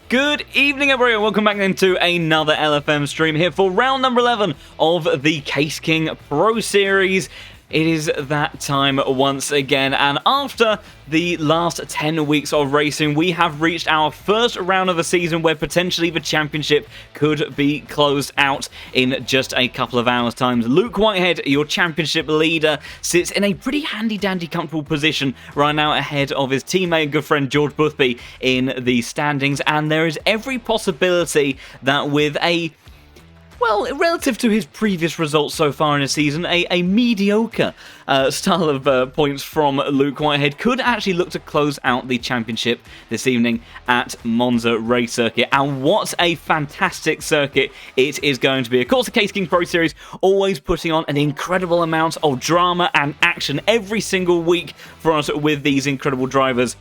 Good evening, everyone. Welcome back into another LFM stream here for round number 11 of the Case King Pro Series. It is that time once again, and after the last 10 weeks of racing, we have reached our first round of the season where potentially the championship could be closed out in just a couple of hours' time. Luke Whitehead, your championship leader, sits in a pretty handy-dandy comfortable position right now ahead of his teammate and good friend George Boothby in the standings, and there is every possibility that with well, relative to his previous results so far in the season, a mediocre style of points from Luke Whitehead could actually look to close out the championship this evening at Monza race circuit. And what a fantastic circuit it is going to be. Of course, the Case King Pro Series always putting on an incredible amount of drama and action every single week for us with these incredible drivers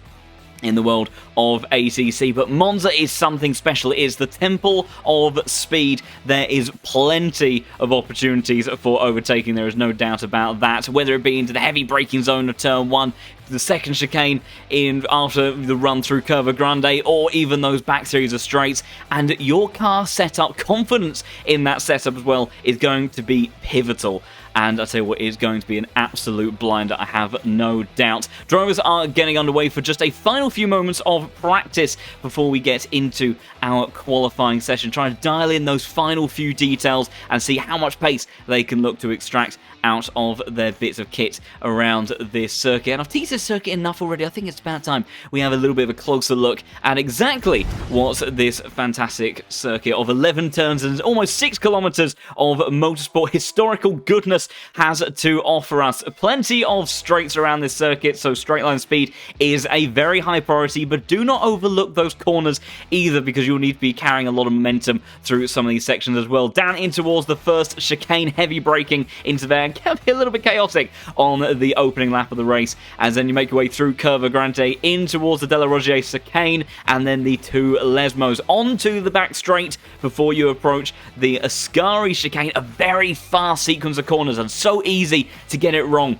in the world of ACC, but Monza is something special. It is the temple of speed. There is plenty of opportunities for overtaking, there is no doubt about that, whether it be into the heavy braking zone of turn 1, the second chicane in after the run through Curva Grande, or even those back series of straights. And your car setup, confidence in that setup as well, is going to be pivotal. And I tell you what, it is going to be an absolute blinder, I have no doubt. Drivers are getting underway for just a final few moments of practice before we get into our qualifying session, trying to dial in those final few details and see how much pace they can look to extract out of their bits of kit around this circuit. And I've teased this circuit enough already. I think it's about time we have a little bit of a closer look at exactly what this fantastic circuit of 11 turns and almost 6 kilometers of motorsport historical goodness has to offer us. Plenty of straights around this circuit, so straight line speed is a very high priority, but do not overlook those corners either, because you'll need to be carrying a lot of momentum through some of these sections as well. Down in towards the first chicane, heavy braking into there, can be a little bit chaotic on the opening lap of the race, as then you make your way through Curva Grande in towards the Della Rogier chicane, and then the two Lesmos onto the back straight before you approach the Ascari chicane. A very fast sequence of corners and so easy to get it wrong.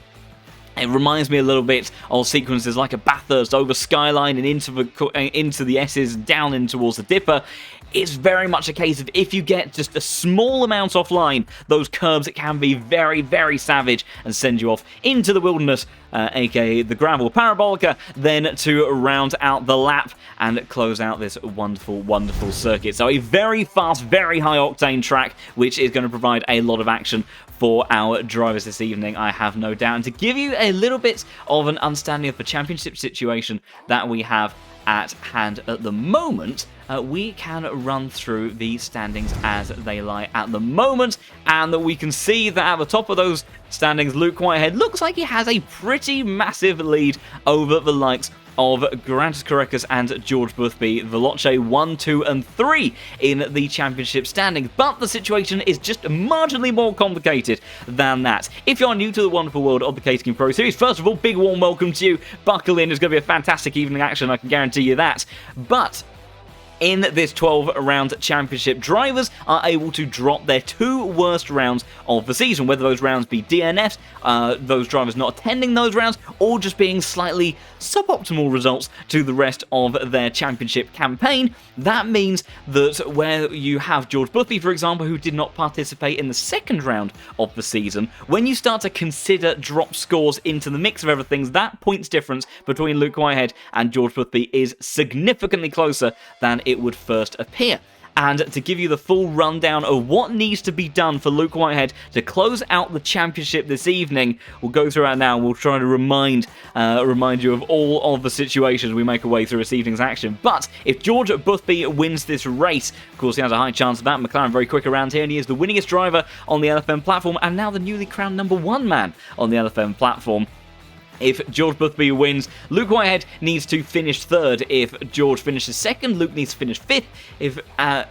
It reminds me a little bit of sequences like a Bathurst over Skyline and into the S's, down in towards the Dipper. It's very much a case of if you get just a small amount offline, those curbs, it can be very, very savage and send you off into the wilderness, aka the gravel parabolica, then to round out the lap and close out this wonderful, wonderful circuit. So a very fast, very high octane track, which is going to provide a lot of action for our drivers this evening, I have no doubt. And to give you a little bit of an understanding of the championship situation that we have at hand at the moment, we can run through the standings as they lie at the moment, and that we can see that at the top of those standings, Luke Whitehead looks like he has a pretty massive lead over the likes of Garantis Correcas and George Boothby, Veloce 1, 2, and 3 in the championship standings. But the situation is just marginally more complicated than that. If you're new to the wonderful world of the Case King Pro Series, first of all, big warm welcome to you. Buckle in, it's going to be a fantastic evening action, I can guarantee you that. But in this 12-round championship, drivers are able to drop their 2 worst rounds of the season, whether those rounds be DNFs, those drivers not attending those rounds, or just being slightly suboptimal results to the rest of their championship campaign. That means that where you have George Boothby, for example, who did not participate in the second round of the season, when you start to consider drop scores into the mix of everything, that points difference between Luke Whitehead and George Boothby is significantly closer than it would first appear. And to give you the full rundown of what needs to be done for Luke Whitehead to close out the championship this evening, we'll go through that now. We'll try to remind you of all of the situations we make our way through this evening's action. But if George Boothby wins this race, of course he has a high chance of that. McLaren very quick around here, and he is the winningest driver on the LFM platform, and now the newly crowned #1 man on the LFM platform. If George Boothby wins, Luke Whitehead needs to finish 3rd. If George finishes 2nd, Luke needs to finish 5th. If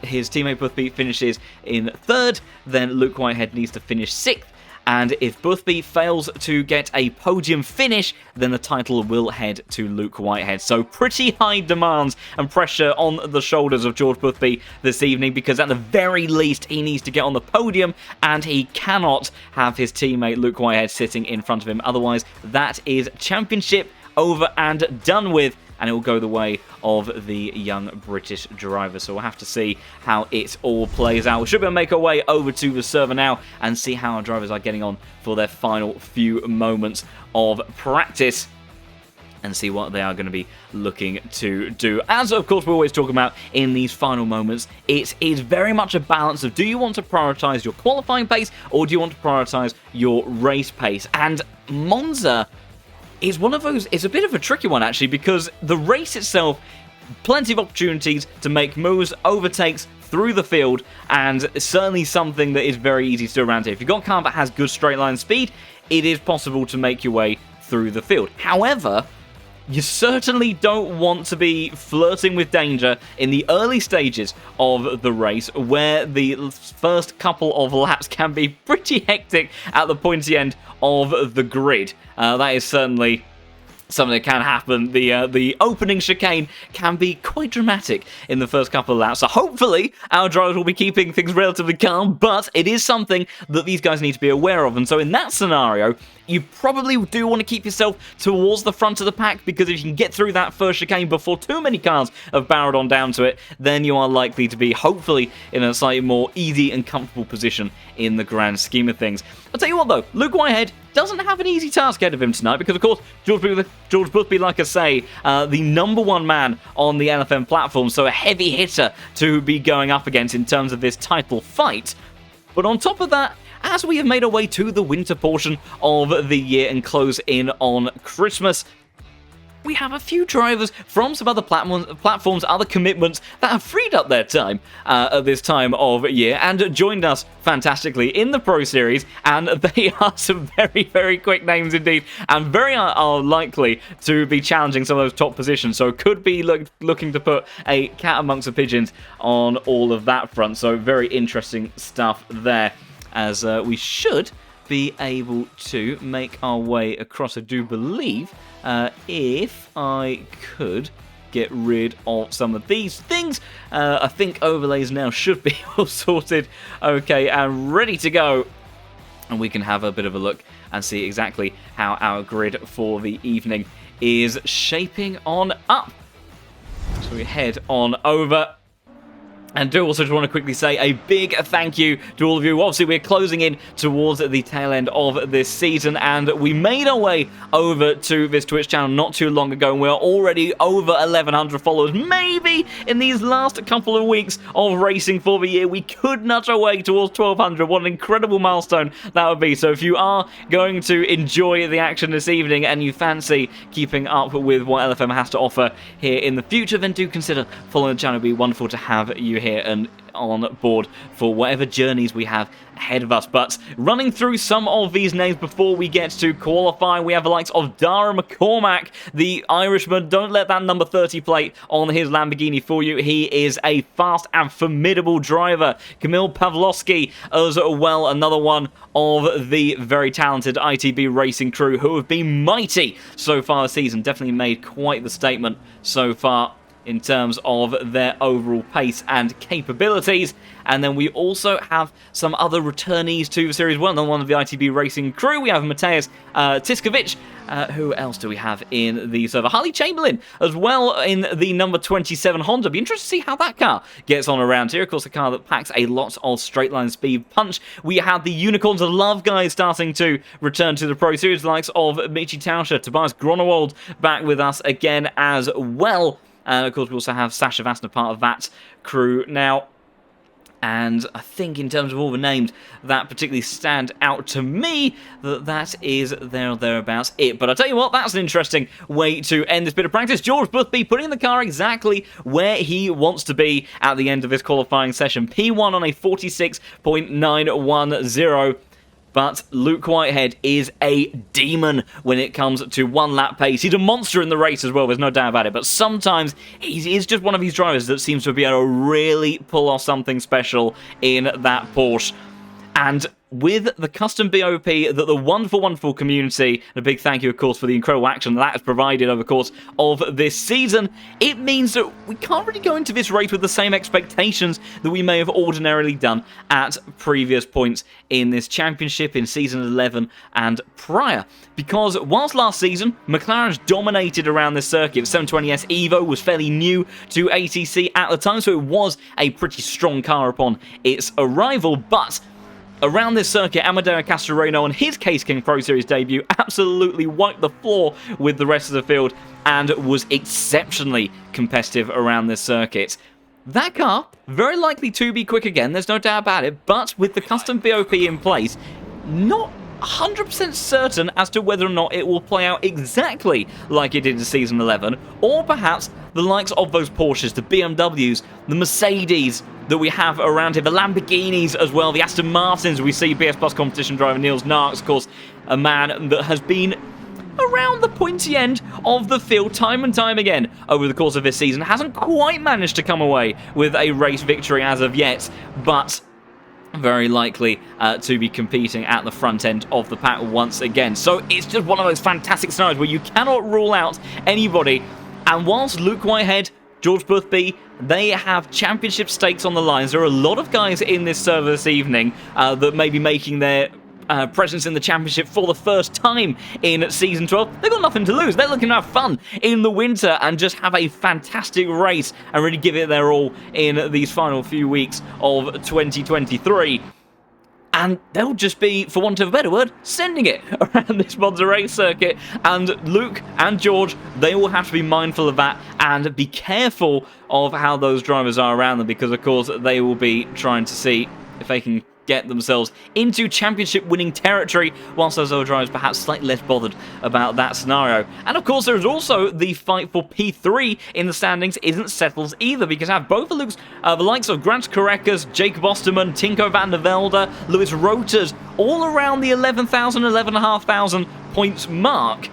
his teammate Boothby finishes in 3rd, then Luke Whitehead needs to finish 6th. And if Boothby fails to get a podium finish, then the title will head to Luke Whitehead. So pretty high demands and pressure on the shoulders of George Boothby this evening, because at the very least he needs to get on the podium, and he cannot have his teammate Luke Whitehead sitting in front of him. Otherwise, that is championship over and done with and it will go the way of the young British driver. So we'll have to see how it all plays out. We should be able to make our way over to the server now and see how our drivers are getting on for their final few moments of practice, and see what they are going to be looking to do. As, of course, we always talk about in these final moments, it is very much a balance of, do you want to prioritize your qualifying pace, or do you want to prioritize your race pace? And Monza is one of those, it's a bit of a tricky one, actually, because the race itself, plenty of opportunities to make moves, overtakes through the field, and certainly something that is very easy to do around here. If you've got a car that has good straight line speed, it is possible to make your way through the field. However, you certainly don't want to be flirting with danger in the early stages of the race, where the first couple of laps can be pretty hectic at the pointy end of the grid. That is certainly something that can happen. The opening chicane can be quite dramatic in the first couple of laps, so hopefully our drivers will be keeping things relatively calm, but it is something that these guys need to be aware of. And so in that scenario, you probably do want to keep yourself towards the front of the pack, because if you can get through that first chicane before too many cars have barreled on down to it, then you are likely to be, hopefully, in a slightly more easy and comfortable position in the grand scheme of things. I'll tell you what, though, Luke Whitehead doesn't have an easy task ahead of him tonight, because, of course, George Boothby, like I say, the #1 man on the LFM platform, so a heavy hitter to be going up against in terms of this title fight. But on top of that, as we have made our way to the winter portion of the year and close in on Christmas, we have a few drivers from some other platforms, other commitments, that have freed up their time at this time of year and joined us fantastically in the Pro Series, and they are some very, very quick names indeed, and very are likely to be challenging some of those top positions, so could be looking to put a cat amongst the pigeons on all of that front. So very interesting stuff there, as we should be able to make our way across. I do believe if I could get rid of some of these things, I think overlays now should be all sorted, okay, and ready to go, and we can have a bit of a look and see exactly how our grid for the evening is shaping on up. So we head on over. And do also just want to quickly say a big thank you to all of you. Obviously, we're closing in towards the tail end of this season, and we made our way over to this Twitch channel not too long ago, and we're already over 1,100 followers. Maybe in these last couple of weeks of racing for the year, we could nudge our way towards 1,200. What an incredible milestone that would be. So if you are going to enjoy the action this evening and you fancy keeping up with what LFM has to offer here in the future, then do consider following the channel. It would be wonderful to have you here and on board for whatever journeys we have ahead of us. But running through some of these names before we get to qualifying, we have the likes of Dara McCormack, the Irishman. Don't let that number 30 plate on his Lamborghini fool you. He is a fast and formidable driver. Kamil Pavlovsky as well, another one of the very talented ITB racing crew who have been mighty so far this season. Definitely made quite the statement so far in terms of their overall pace and capabilities. And then we also have some other returnees to the series. Well, one of the ITB racing crew, we have Mateusz Tiskovic. Who else do we have in the server? Harley Chamberlain as well in the number 27 Honda. Be interested to see how that car gets on around here. Of course, a car that packs a lot of straight line speed punch. We have the Unicorns of Love guys starting to return to the Pro Series, the likes of Michi Tauscher, Tobias Gronewald back with us again as well. And of course, we also have Sasha Vassner part of that crew now. And I think in terms of all the names that particularly stand out to me, that is there or thereabouts it. But I tell you what, that's an interesting way to end this bit of practice. George Boothby putting the car exactly where he wants to be at the end of this qualifying session. P1 on a 46.910. But Luke Whitehead is a demon when it comes to one lap pace. He's a monster in the race as well, there's no doubt about it. But sometimes he is just one of these drivers that seems to be able to really pull off something special in that Porsche. And with the custom BOP that the wonderful, wonderful community, and a big thank you, of course, for the incredible action that has provided over the course of this season, it means that we can't really go into this race with the same expectations that we may have ordinarily done at previous points in this championship in Season 11 and prior. Because whilst last season, McLaren's dominated around this circuit, the 720S Evo was fairly new to ATC at the time, so it was a pretty strong car upon its arrival, but around this circuit, Amadeo Castoreno on his Case King Pro Series debut absolutely wiped the floor with the rest of the field and was exceptionally competitive around this circuit. That car, very likely to be quick again, there's no doubt about it, but with the custom BOP in place, not 100% certain as to whether or not it will play out exactly like it did in Season 11, or perhaps the likes of those Porsches, the BMWs, the Mercedes that we have around here, the Lamborghinis as well, the Aston Martins. We see BS Plus competition driver Niels Narks, of course, a man that has been around the pointy end of the field time and time again over the course of this season. Hasn't quite managed to come away with a race victory as of yet, but very likely to be competing at the front end of the pack once again. So it's just one of those fantastic scenarios where you cannot rule out anybody. And whilst Luke Whitehead, George Boothby, they have championship stakes on the lines, there are a lot of guys in this server this evening that may be making their presence in the championship for the first time in Season 12. They've got nothing to lose. They're looking to have fun in the winter and just have a fantastic race and really give it their all in these final few weeks of 2023. And they'll just be, for want of a better word, sending it around this Monza race circuit. And Luke and George, they will have to be mindful of that and be careful of how those drivers are around them, because, of course, they will be trying to see if they can get themselves into championship-winning territory, whilst those other drivers perhaps slightly less bothered about that scenario. And of course, there's also the fight for P3 in the standings isn't settled either, because I have both of Luke's, the likes of Grant Korekas, Jacob Osterman, Tinko van der Velde, Lewis Roters, all around the 11,000, 11,500 points mark.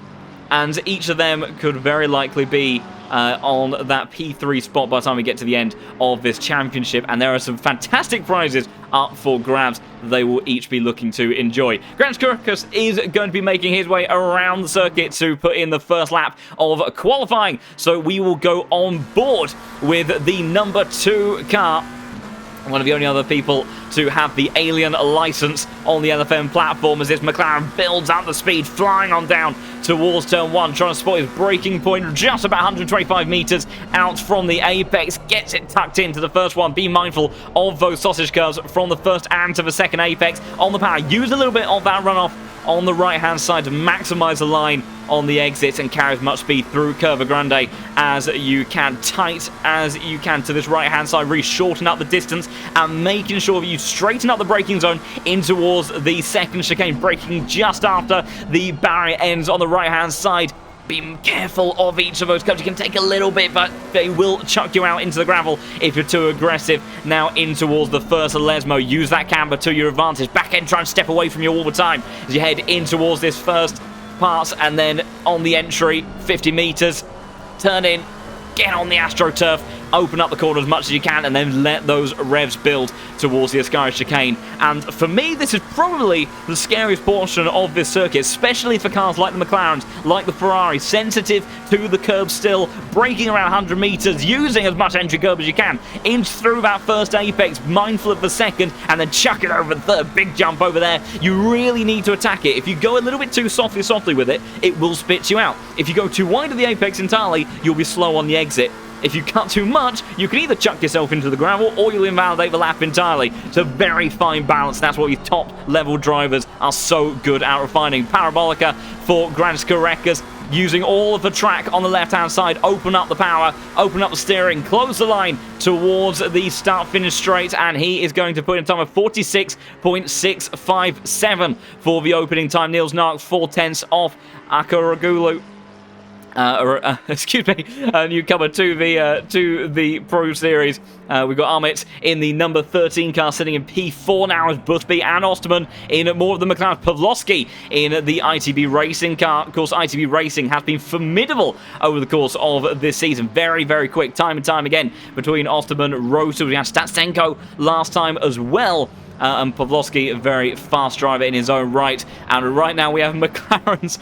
And each of them could very likely be on that P3 spot by the time we get to the end of this championship. And there are some fantastic prizes up for grabs they will each be looking to enjoy. Grant Korekas is going to be making his way around the circuit to put in the first lap of qualifying. So we will go on board with the number 2 car. One of the only other people to have the alien license on the LFM platform as this McLaren builds up the speed, flying on down towards turn 1, trying to spot his braking point just about 125 meters out from the apex, gets it tucked into the first one. Be mindful of those sausage curves from the first and to the second apex on the power. Use a little bit of that runoff on the right-hand side to maximize the line on the exit and carry as much speed through Curva Grande as you can, tight as you can to this right-hand side, really shorten up the distance and making sure that you straighten up the braking zone in towards the second chicane, braking just after the barrier ends on the right-hand side. Be careful of each of those curves. You can take a little bit, but they will chuck you out into the gravel if you're too aggressive. Now in towards the first Lesmo. Use that camber to your advantage. Back end, try and step away from you all the time as you head in towards this first part, and then on the entry, 50 meters, turn in, get on the AstroTurf, open up the corner as much as you can, and then let those revs build towards the Ascari chicane. And for me, this is probably the scariest portion of this circuit, especially for cars like the McLarens, like the Ferrari, sensitive to the curb still, braking around 100 meters, using as much entry curb as you can, inch through that first apex, mindful of the second, and then chuck it over the third. Big jump over there. You really need to attack it. If you go a little bit too softly with it, it will spit you out. If you go too wide of the apex entirely, you'll be slow on the exit. If you cut too much, you can either chuck yourself into the gravel or you'll invalidate the lap entirely. It's a very fine balance. That's what these top-level drivers are so good at refining. Parabolica for Grant Korekas, using all of the track on the left-hand side. Open up the power, open up the steering, close the line towards the start-finish straight, and he is going to put in a time of 46.657 for the opening time. Niels Narks 4/10 off Akaragulu. Excuse me, newcomer to the Pro Series. We've got Amit in the number 13 car, sitting in P4 now as Boothby and Osterman in more of the McLaren. Pavlovsky in the ITB Racing car. Of course, ITB Racing has been formidable over the course of this season. Very, very quick, time and time again, between Osterman, Rota. We had Statsenko last time as well. and Pawlowski, a very fast driver in his own right. And right now we have McLaren's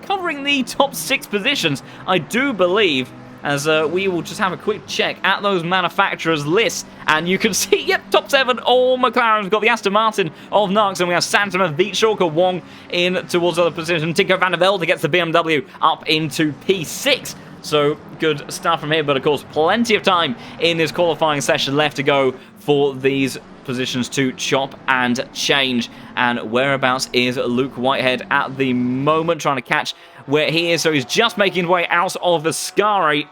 covering the top 6 positions, I do believe, as we will just have a quick check at those manufacturers' lists. And you can see, yep, top 7, all McLaren's got the Aston Martin of Nux, and we have Santama, Vietschoker, Wong in towards other position. Tinko van der Velde gets the BMW up into P6. So good stuff from here, but of course plenty of time in this qualifying session left to go for these positions to chop and change. And whereabouts is Luke Whitehead at the moment, trying to catch where he is. So he's just making his way out of Ascari.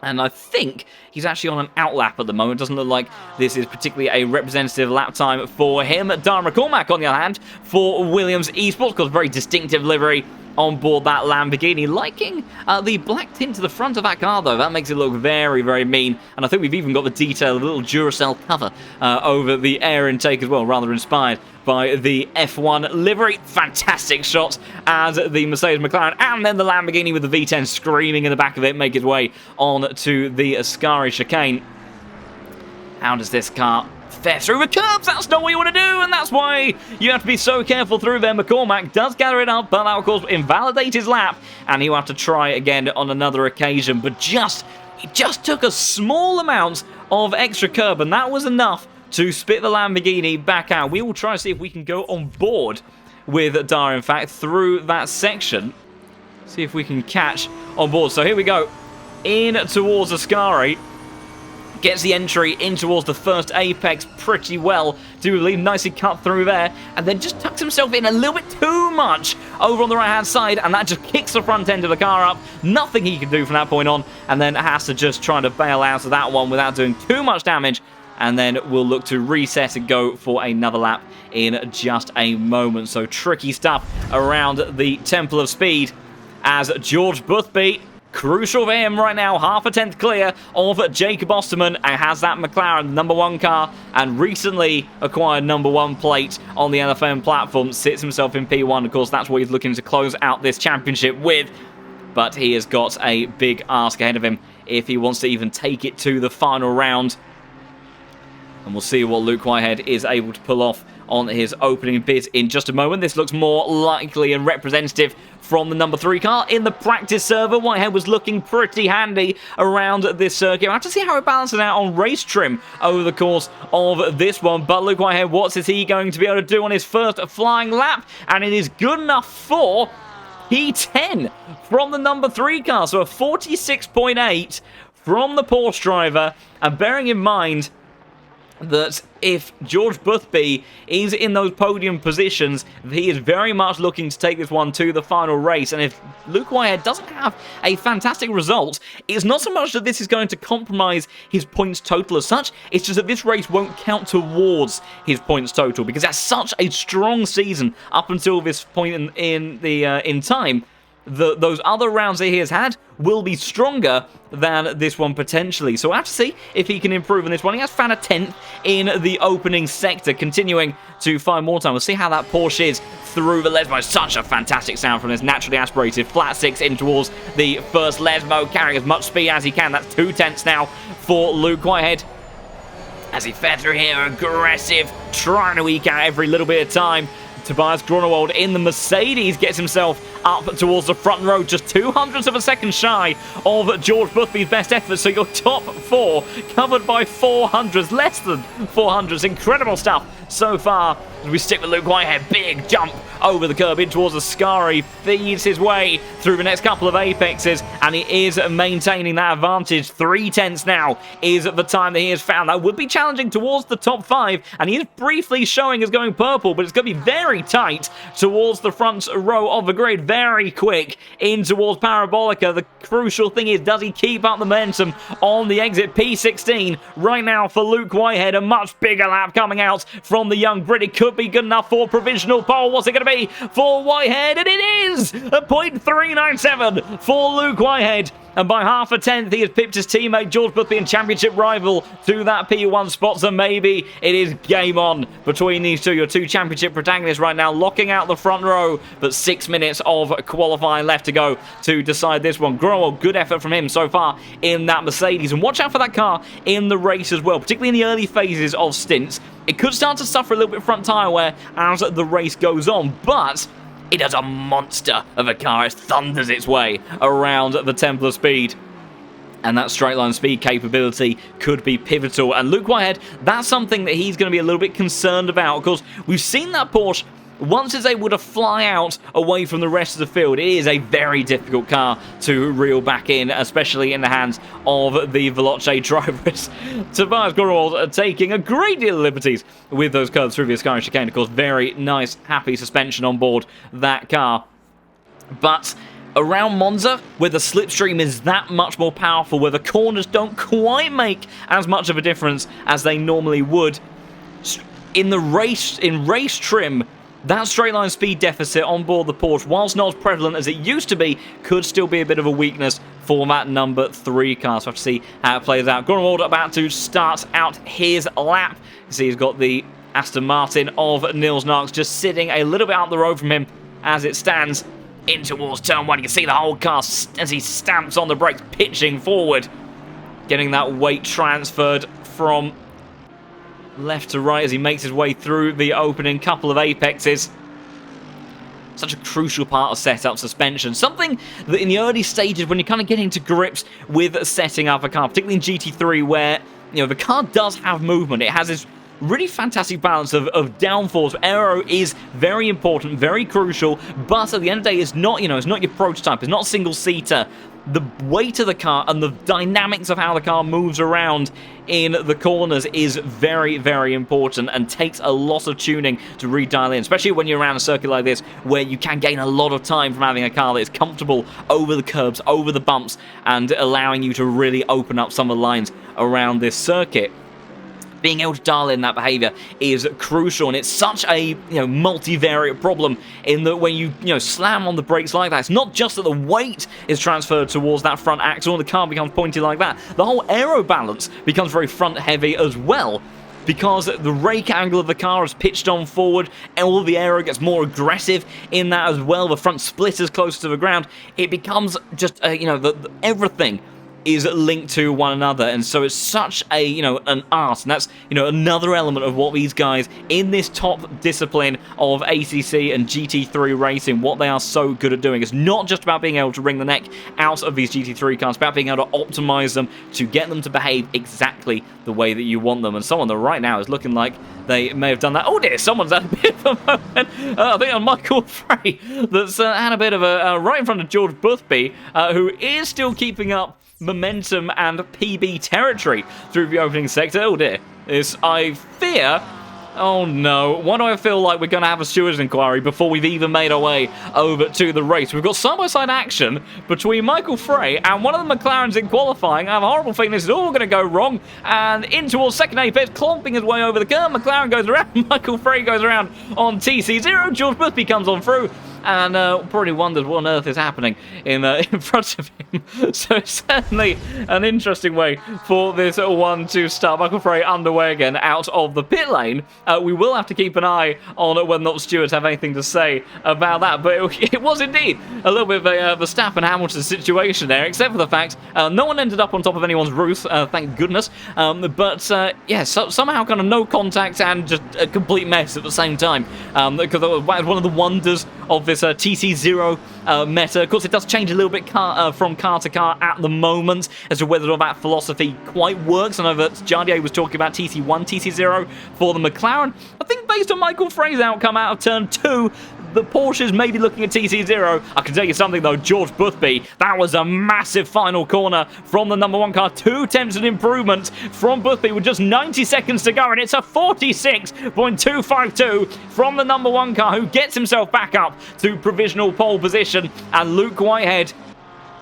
And I think he's actually on an outlap at the moment. Doesn't look like this is particularly a representative lap time for him. Darren McCormack, on the other hand, for Williams Esports, got a very distinctive livery on board that Lamborghini. Liking the black tint to the front of that car, though. That makes it look very, very mean. And I think we've even got the detail of a little Duracell cover over the air intake as well, rather inspired by the F1 livery. Fantastic shots as the Mercedes McLaren, and then the Lamborghini with the V10 screaming in the back of it, make its way on to the Ascari chicane. How does this car fare through the curbs? That's not what you want to do, and that's why you have to be so careful through there. McCormack does gather it up, but that, of course, invalidate his lap, and he'll have to try again on another occasion. But it just took a small amount of extra curb, and that was enough to spit the Lamborghini back out. We will try to see if we can go on board with Dar, in fact, through that section. See if we can catch on board. So here we go. In towards Ascari. Gets the entry in towards the first apex pretty well, do believe, nicely cut through there, and then just tucks himself in a little bit too much over on the right-hand side, and that just kicks the front end of the car up. Nothing he can do from that point on, and then has to just try to bail out of that one without doing too much damage, and then we'll look to reset and go for another lap in just a moment. So tricky stuff around the Temple of Speed as George Boothby, crucial for him right now, half a tenth clear of Jacob Osterman, and has that McLaren #1 car and recently acquired #1 plate on the LFM platform, sits himself in P1. Of course, that's what he's looking to close out this championship with, but he has got a big ask ahead of him if he wants to even take it to the final round. And we'll see what Luke Whitehead is able to pull off on his opening bit in just a moment. This looks more likely and representative from the #3 car in the practice server. Whitehead was looking pretty handy around this circuit. We'll have to see how it balances out on race trim over the course of this one. But Luke Whitehead, what is he going to be able to do on his first flying lap? And it is good enough for P10 from the #3 car. So a 46.8 from the Porsche driver. And bearing in mind that if George Boothby is in those podium positions, he is very much looking to take this one to the final race. And if Luke Whitehead doesn't have a fantastic result, it's not so much that this is going to compromise his points total as such, it's just that this race won't count towards his points total, because that's such a strong season up until this point in time. Those other rounds that he has had will be stronger than this one potentially. So we'll have to see if he can improve on this one. He has found a 10th in the opening sector, continuing to find more time. We'll see how that Porsche is through the Lesmo. Such a fantastic sound from this naturally aspirated flat 6 in towards the first Lesmo, carrying as much speed as he can. That's 2/10 now for Luke Whitehead. As he fed through here, aggressive, trying to eke out every little bit of time. Tobias Grunewald in the Mercedes gets himself up towards the front row, just 0.02 of a second shy of George Boothby's best effort. So your top 4 covered by 400s, less than 400s. Incredible stuff so far. As we stick with Luke Whitehead, big jump over the curb in towards Ascari, feeds his way through the next couple of apexes, and he is maintaining that advantage. 3/10 now is the time that he has found. That would be challenging towards the top 5, and he is briefly showing as going purple, but it's going to be very tight towards the front row of the grid. Very quick in towards Parabolica. The crucial thing is, does he keep up the momentum on the exit? P16 right now for Luke Whitehead. A much bigger lap coming out from the young Brit. It could be good enough for provisional pole. What's it going to be for Whitehead? And it is a 0.397 for Luke Whitehead. And by half a tenth, he has pipped his teammate George Boothby and championship rival to that P1 spot. So maybe it is game on between these two. Your two championship protagonists right now locking out the front row. But 6 minutes of of qualifying left to go to decide this one. Grunwald, good effort from him so far in that Mercedes. And watch out for that car in the race as well, particularly in the early phases of stints. It could start to suffer a little bit front tyre wear as the race goes on, but it has a monster of a car. It thunders its way around the Temple of Speed. And that straight line speed capability could be pivotal. And Luke Whitehead, that's something that he's going to be a little bit concerned about. Of course, we've seen that Porsche, once it's able to fly out away from the rest of the field, it is a very difficult car to reel back in, especially in the hands of the Veloce drivers. Tobias Grunwald taking a great deal of liberties with those curves through the Ascari chicane. Of course, very nice, happy suspension on board that car. But around Monza, where the slipstream is that much more powerful, where the corners don't quite make as much of a difference as they normally would, in race trim, that straight line speed deficit on board the Porsche, whilst not as prevalent as it used to be, could still be a bit of a weakness for that number 3 car. So we'll have to see how it plays out. Grunwald about to start out his lap. You see he's got the Aston Martin of Nils Narks just sitting a little bit out the road from him as it stands in towards turn 1. You can see the whole car as he stamps on the brakes, pitching forward, getting that weight transferred from left to right as he makes his way through the opening couple of apexes. Such a crucial part of setup suspension. Something that in the early stages, when you're kind of getting to grips with setting up a car, particularly in GT3, where the car does have movement. It has this really fantastic balance of downforce. Aero is very important, very crucial, but at the end of the day, it's not, it's not your prototype. It's not a single-seater. The weight of the car and the dynamics of how the car moves around in the corners is very, very important and takes a lot of tuning to redial in, especially when you're around a circuit like this where you can gain a lot of time from having a car that is comfortable over the curbs, over the bumps, and allowing you to really open up some of the lines around this circuit. Being able to dial in that behavior is crucial, and it's such a multivariate problem in that when you slam on the brakes like that, it's not just that the weight is transferred towards that front axle and the car becomes pointy like that. The whole aero balance becomes very front heavy as well, because the rake angle of the car is pitched on forward and all the aero gets more aggressive in that as well. The front split is closer to the ground. It becomes just everything is linked to one another, and so it's such a an art, and that's another element of what these guys in this top discipline of ACC and GT3 racing, what they are so good at doing. It's not just about being able to wring the neck out of these GT3 cars, it's about being able to optimize them to get them to behave exactly the way that you want them. And someone that right now is looking like they may have done that. Oh dear, someone's had a bit of a moment. I think on Michael Frey that's had a bit of a right in front of George Boothby, who is still keeping up momentum and PB territory through the opening sector. Oh dear. I fear... Oh no. Why do I feel like we're going to have a stewards inquiry before we've even made our way over to the race? We've got side-by-side action between Michael Frey and one of the McLarens in qualifying. I have a horrible feeling this is all going to go wrong. And in towards second apex, clomping his way over the curb. McLaren goes around. Michael Frey goes around on TC0. George Boothby comes on through. And probably wondered what on earth is happening in front of him. So it's certainly an interesting way for this one to start. Michael Frey underway again out of the pit lane. We will have to keep an eye on whether or not stewards have anything to say about that. But it was indeed a little bit of a Verstappen-Hamilton situation there, except for the fact no one ended up on top of anyone's roof, thank goodness. Yeah, somehow kind of no contact and just a complete mess at the same time. Because that was one of the wonders of this TC0 meta. Of course, it does change a little bit from car to car at the moment as to whether or not that philosophy quite works. I know that Jardier was talking about TC1, TC0 for the McLaren. I think based on Michael Frey's outcome out of turn 2, the Porsches may be looking at TC0. I can tell you something though, George Boothby, that was a massive final corner from the number 1 car. 2 attempts at improvement from Boothby with just 90 seconds to go, and it's a 46.252 from the number 1 car, who gets himself back up to provisional pole position. And Luke Whitehead,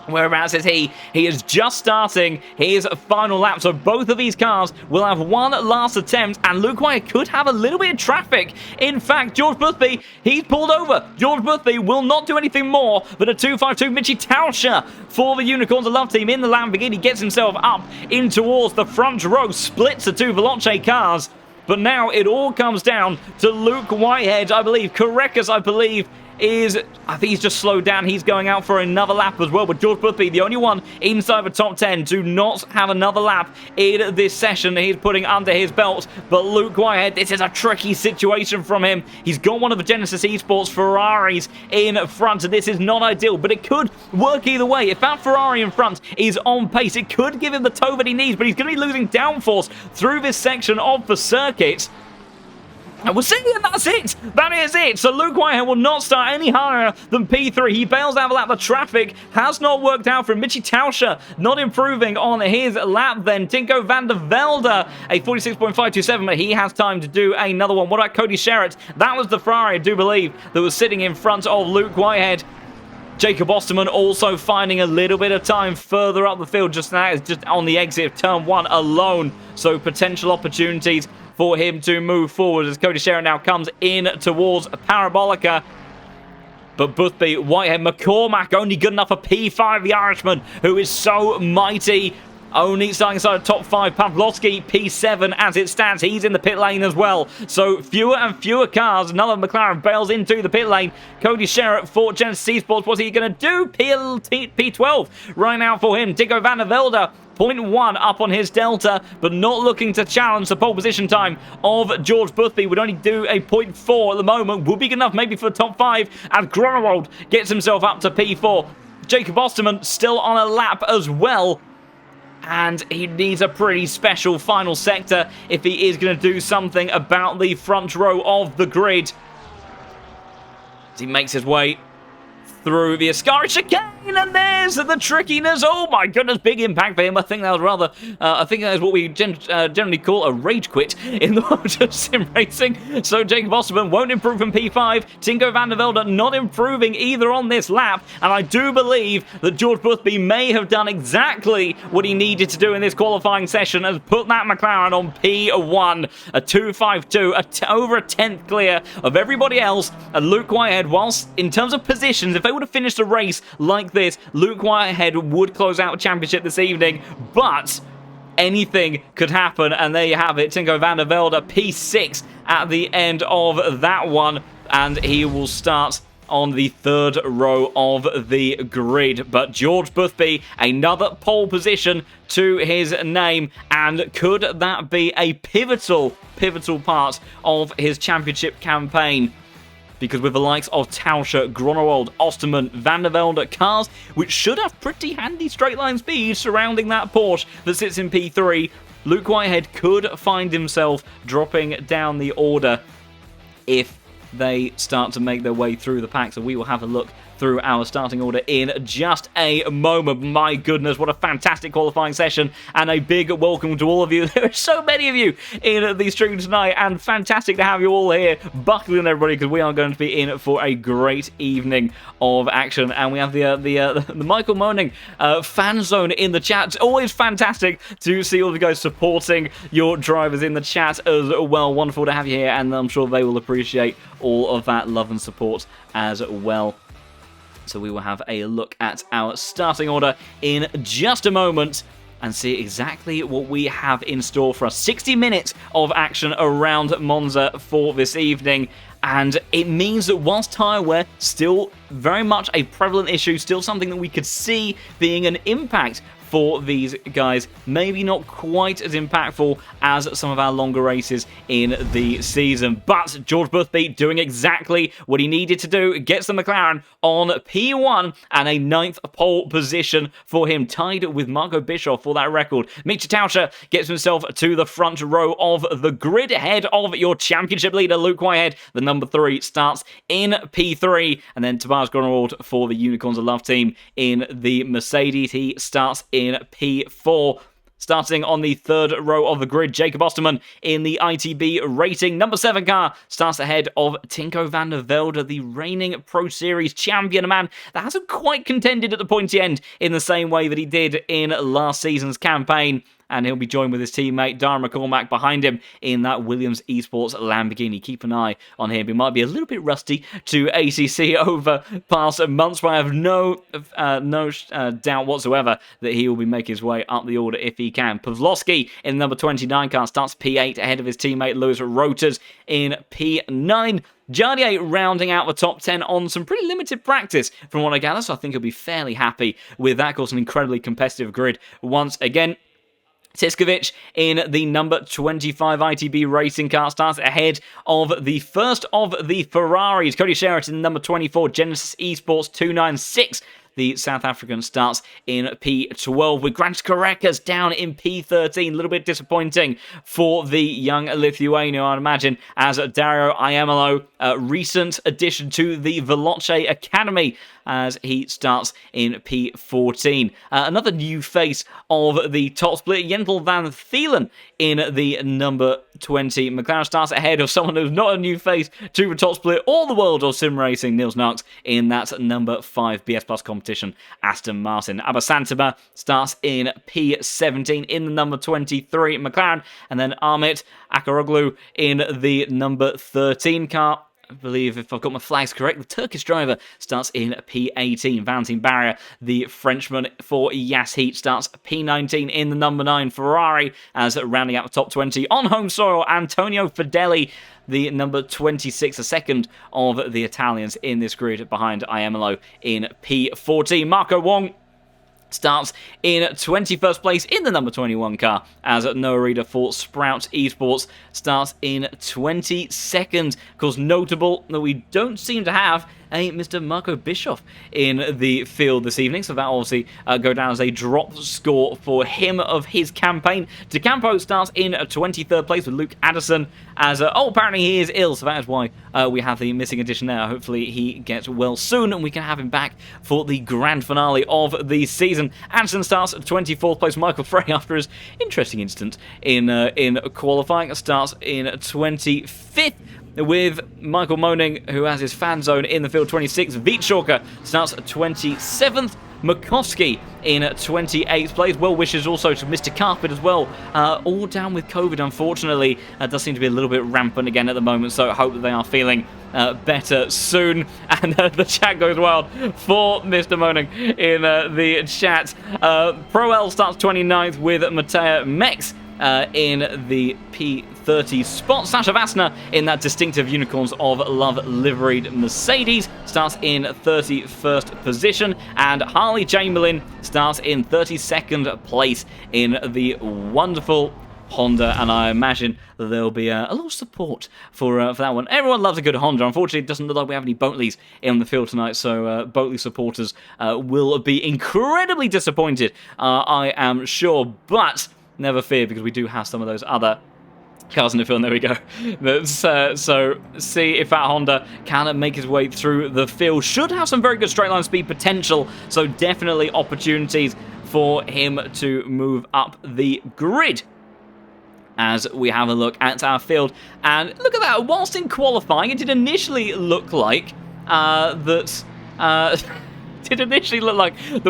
whereabouts is he? He is just starting his final lap. So both of these cars will have one last attempt, and Luke Whitehead could have a little bit of traffic. In fact, George Boothby, he's pulled over. George Boothby will not do anything more than a 252 Mitchy Tauscher for the Unicorns of Love team in the Lamborghini. Gets himself up in towards the front row, splits the 2 Veloce cars. But now it all comes down to Luke Whitehead, I believe. Carreras, I believe, I think he's just slowed down. He's going out for another lap as well. But George Boothby, the only one inside the top 10 to not have another lap in this session, he's putting under his belt. But Luke Whitehead, this is a tricky situation from him. He's got one of the Genesis Esports Ferraris in front, and this is not ideal, but it could work either way. If that Ferrari in front is on pace, it could give him the toe that he needs, but he's going to be losing downforce through this section of the circuit. And we'll see, and that's it. That is it. So Luke Whitehead will not start any higher than P3. He bails out of the lap. The traffic has not worked out for him. Michi Tauscher not improving on his lap then. Tinko van der Velde, a 46.527, but he has time to do another one. What about Cody Sherritt? That was the Ferrari, I do believe, that was sitting in front of Luke Whitehead. Jacob Osterman also finding a little bit of time further up the field. Just now, it's just on the exit of turn 1 alone. So potential opportunities for him to move forward as Cody Sherritt now comes in towards Parabolica. But Boothby, Whitehead, McCormack only good enough for P5, the Irishman, who is so mighty. Only starting inside the top 5. Pavlovsky, P7 as it stands. He's in the pit lane as well. So fewer and fewer cars. Another McLaren bails into the pit lane. Cody Sherritt for Genesis Esports. What's he going to do? P12 right now for him. Tinko van der Velde, 0.1 up on his delta, but not looking to challenge the pole position time of George Boothby. Would only do a 0.4 at the moment. Would be good enough maybe for the top 5 as Gronewold gets himself up to P4. Jacob Osterman still on a lap as well. And he needs a pretty special final sector if he is going to do something about the front row of the grid. As he makes his way through the Ascari chicane, and there's the trickiness. Oh my goodness, big impact for him. I think that was rather, I think that is what we generally call a rage quit in the world of sim racing. So Jacob Osterman won't improve from P5. Tinko van der Velde not improving either on this lap. And I do believe that George Boothby may have done exactly what he needed to do in this qualifying session and put that McLaren on P1, a 2.52, over a tenth clear of everybody else. And Luke Whitehead, whilst in terms of positions, if they would have finished a race like this, Luke Whitehead would close out the championship this evening, but anything could happen, and there you have it. Tinko van der Velde, P6 at the end of that one, and he will start on the third row of the grid. But George Boothby, another pole position to his name, and could that be a pivotal part of his championship campaign? Because with the likes of Tauscher, Gronewold, Osterman, van der Velde, cars which should have pretty handy straight line speed surrounding that Porsche that sits in P3, Luke Whitehead could find himself dropping down the order if they start to make their way through the pack. So we will have a look through our starting order in just a moment. My goodness, what a fantastic qualifying session, and a big welcome to all of you. There are so many of you in the stream tonight, and fantastic to have you all here. Buckle in, everybody, because we are going to be in for a great evening of action. And we have the Michael Moaning fan zone in the chat. It's always fantastic to see all of you guys supporting your drivers in the chat as well. Wonderful to have you here, and I'm sure they will appreciate all of that love and support as well. So we will have a look at our starting order in just a moment and see exactly what we have in store for us. 60 minutes of action around Monza for this evening. And it means that whilst tyre wear still very much a prevalent issue, still something that we could see being an impact for these guys, maybe not quite as impactful as some of our longer races in the season. But George Boothby doing exactly what he needed to do, gets the McLaren on P1 and a 9th pole position for him, tied with Marco Bischoff for that record. Michi Tauscher gets himself to the front row of the grid ahead of your championship leader, Luke Whitehead. The number 3 starts in P3, and then Tobias Gronewold for the Unicorns of Love team in the Mercedes. He starts in P4. Starting on the third row of the grid, Jacob Osterman in the ITB rating. Number 7 car starts ahead of Tinko van der Velde, the reigning Pro Series champion, a man that hasn't quite contended at the pointy end in the same way that he did in last season's campaign. and he'll be joined with his teammate Darren McCormack behind him in that Williams Esports Lamborghini. Keep an eye on him. He might be a little bit rusty to ACC over past months, but I have no doubt whatsoever that he will be making his way up the order if he can. Pavlovsky in the number 29 car starts P8 ahead of his teammate Lewis Roters in P9. Jardier rounding out the top 10 on some pretty limited practice from what I gather, so I think he'll be fairly happy with that. Of course, an incredibly competitive grid once again. Tiskovic in the number 25 ITB racing car starts ahead of the first of the Ferraris. Cody Sheraton in the number 24 Genesis Esports 296. The South African starts in P12 with Grant Karekas down in P13. A little bit disappointing for the young Lithuanian, I'd imagine, as Dario Iamolo, a recent addition to the Veloce Academy, as he starts in P14. Another new face of the top split, Jentel van Thielen in the number 20. McLaren starts ahead of someone who's not a new face to the top split or the world of sim racing, Niels Knox, in that number 5 BS Plus competition, Aston Martin. Abasantama starts in P17 in the number 23 McLaren, and then Ahmet Akaroglu in the number 13 car. I believe, if I've got my flags correct, the Turkish driver starts in P18. Valentin Barrier, the Frenchman for Yas Heat, starts P19 in the number 9 Ferrari, as rounding out the top 20 on home soil, Antonio Fedeli, the number 26, a second of the Italians in this grid behind Iamolo in P14. Marco Wong starts in 21st place in the number 21 car, as Noah Reader for Sprout Esports starts in 22nd. Of course, notable that we don't seem to have a Mr. Marco Bischoff in the field this evening, so that obviously go down as a drop score for him of his campaign. De Campo starts in 23rd place with Luke Addison, as apparently he is ill, so that is why we have the missing addition there. Hopefully he gets well soon and we can have him back for the grand finale of the season. Anderson starts at 24th place. Michael Frey, after his interesting incident in qualifying, starts in 25th, with Michael Moning, who has his fan zone in the field, 26th. Vitshoka starts 27th. Makovsky in 28th place. Well wishes also to Mr. Carpet as well. All down with COVID, unfortunately. Does seem to be a little bit rampant again at the moment, so I hope that they are feeling better soon. And the chat goes wild for Mr. Moning in the chat. Pro L starts 29th with Mateo Mex in the P30 spot. Sasha Vassner in that distinctive Unicorns of Love liveried Mercedes starts in 31st position, and Harley Chamberlain starts in 32nd place in the wonderful Honda, and I imagine that there'll be a lot of support for that one. Everyone loves a good Honda. Unfortunately, it doesn't look like we have any Boatleys in the field tonight, so Boatley supporters will be incredibly disappointed, I am sure, but never fear, because we do have some of those other cars in the field. There we go. So see if that Honda can make his way through the field. Should have some very good straight line speed potential, so definitely opportunities for him to move up the grid. As we have a look at our field, and look at that, whilst in qualifying, it did initially look like that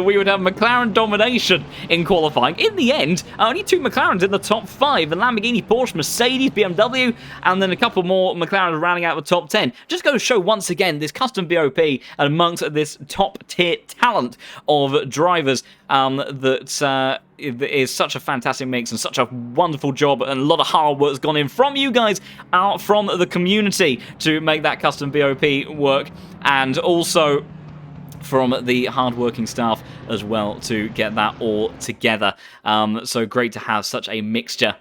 we would have McLaren domination in qualifying. In the end, only 2 McLarens in the top 5, the Lamborghini, Porsche, Mercedes, BMW, and then a couple more McLarens rounding out the top 10. Just goes to show once again this custom BOP amongst this top tier talent of drivers that is such a fantastic mix and such a wonderful job, and a lot of hard work has gone in from you guys out from the community to make that custom BOP work, and also from the hard-working staff as well to get that all together. So great to have such a mixture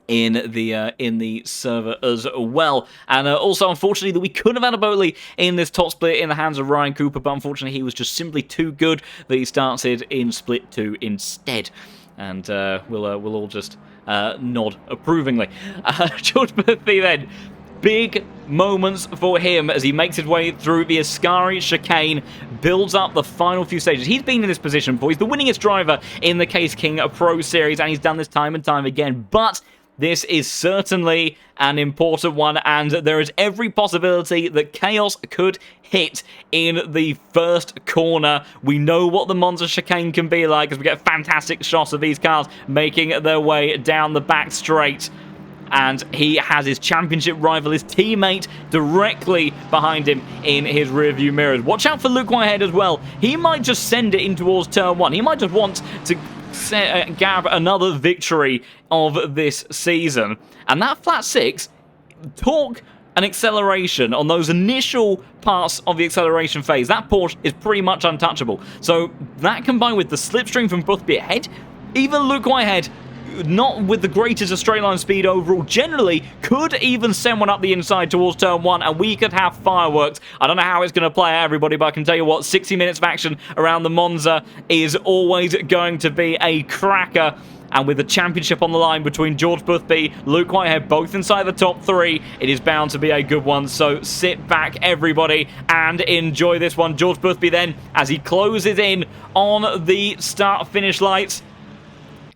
in the server as well. And also, unfortunately, that we could have had a Boatley in this top split in the hands of Ryan Cooper, but unfortunately he was just simply too good that he started in split 2 instead. And we'll all just nod approvingly. George Murphy then. Big moments for him as he makes his way through the Ascari chicane, builds up the final few stages. He's been in this position before. He's the winningest driver in the Case King Pro Series, and he's done this time and time again. But This is certainly an important one, and there is every possibility that Chaos could hit in the first corner. We know what the Monza chicane can be like, as we get fantastic shots of these cars making their way down the back straight. And he has his championship rival, his teammate, directly behind him in his rearview mirrors. Watch out for Luke Whitehead as well. He might just send it in towards turn 1. He might just want to grab another victory of this season. And that flat 6, torque and acceleration on those initial parts of the acceleration phase, that Porsche is pretty much untouchable. So that combined with the slipstream from Boothby ahead, even Luke Whitehead, not with the greatest of straight line speed overall, generally could even send one up the inside towards turn 1, and we could have fireworks. I don't know how it's going to play out, everybody, but I can tell you what, 60 minutes of action around the Monza is always going to be a cracker. And with the championship on the line between George Boothby, Luke Whitehead, both inside the top 3, it is bound to be a good one. So sit back, everybody, and enjoy this one. George Boothby then, as he closes in on the start-finish lights.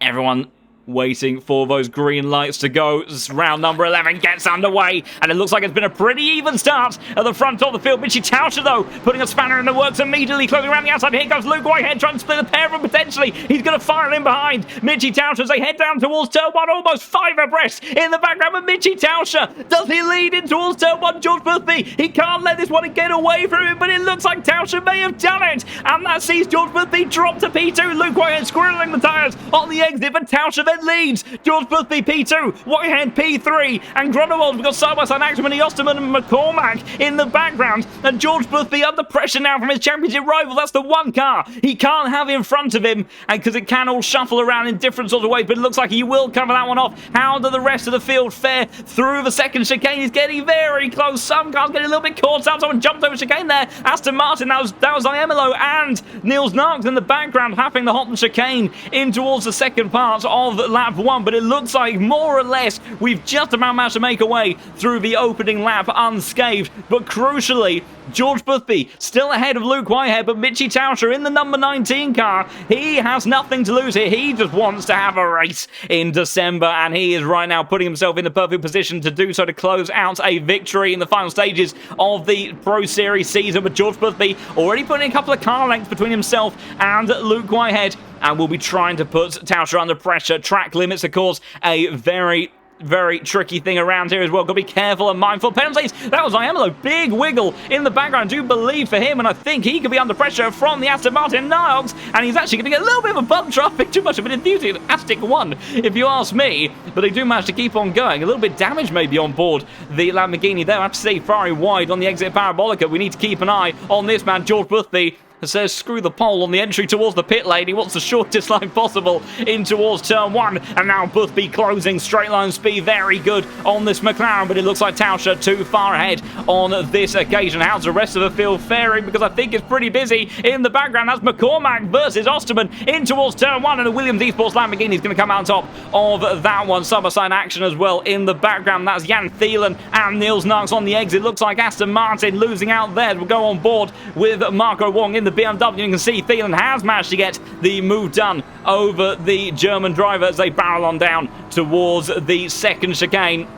Everyone waiting for those green lights to go. Round number 11 gets underway, and it looks like it's been a pretty even start at the front of the field. Mitchy Tauscher, though, putting a spanner in the works immediately, closing around the outside. Here comes Luke Whitehead, trying to split a pair of them potentially. He's going to fire in behind Mitchy Tauscher as they head down towards turn 1, almost 5 abreast in the background. But Mitchy Tauscher, does he lead in towards turn 1? George Boothby, he can't let this one get away from him, but it looks like Tauscher may have done it, and that sees George Boothby drop to P2. Luke Whitehead squirreling the tyres on the exit, but Tauscher then leads. George Boothby P2, Whitehead P3, and Grunewald. We've got side-by-side action with Osterman and McCormack in the background, and George Boothby under pressure now from his championship rival. That's the one car he can't have in front of him, and because it can all shuffle around in different sorts of ways, but it looks like he will cover that one off. How do the rest of the field fare through the second chicane? He's getting very close. Some cars getting a little bit caught up. Someone jumped over chicane there. Aston Martin, that was Iemelo and Niels Narks in the background, having the Houghton chicane in towards the second part of lap 1, but it looks like more or less we've just about managed to make our way through the opening lap unscathed. But crucially, George Boothby still ahead of Luke Whitehead, but Mitchy Tauscher in the number 19 car, he has nothing to lose here. He just wants to have a race in December, and he is right now putting himself in the perfect position to do so, to close out a victory in the final stages of the Pro Series season. But George Boothby already putting a couple of car lengths between himself and Luke Whitehead, and will be trying to put Tauscher under pressure. Track limits, of course, a very tricky thing around here as well. Got to be careful and mindful. Penalties. That was Iemelo. Big wiggle in the background. I do believe for him, and I think he could be under pressure from the Aston Martin Niles, and he's actually going to get a little bit of a bump traffic. Too much of an enthusiastic one, if you ask me. But they do manage to keep on going. A little bit damage maybe on board the Lamborghini there. I have to say, very wide on the exit Parabolica. We need to keep an eye on this man, George Boothby. Says screw the pole on the entry towards the pit lane. He wants the shortest line possible in towards turn 1, and now Boothby closing straight line speed very good on this McLaren, but it looks like Tauscher too far ahead on this occasion. How's the rest of the field faring? Because I think it's pretty busy in the background. That's McCormack versus Osterman in towards turn 1, and the Williams Esports Lamborghini is going to come out on top of that one. Side-by-side action as well in the background. That's Jan Thielen and Niels Narks on the exit. Looks like Aston Martin losing out there. We'll go on board with Marco Wong in the BMW. You can see Thielen has managed to get the move done over the German driver as they barrel on down towards the second chicane.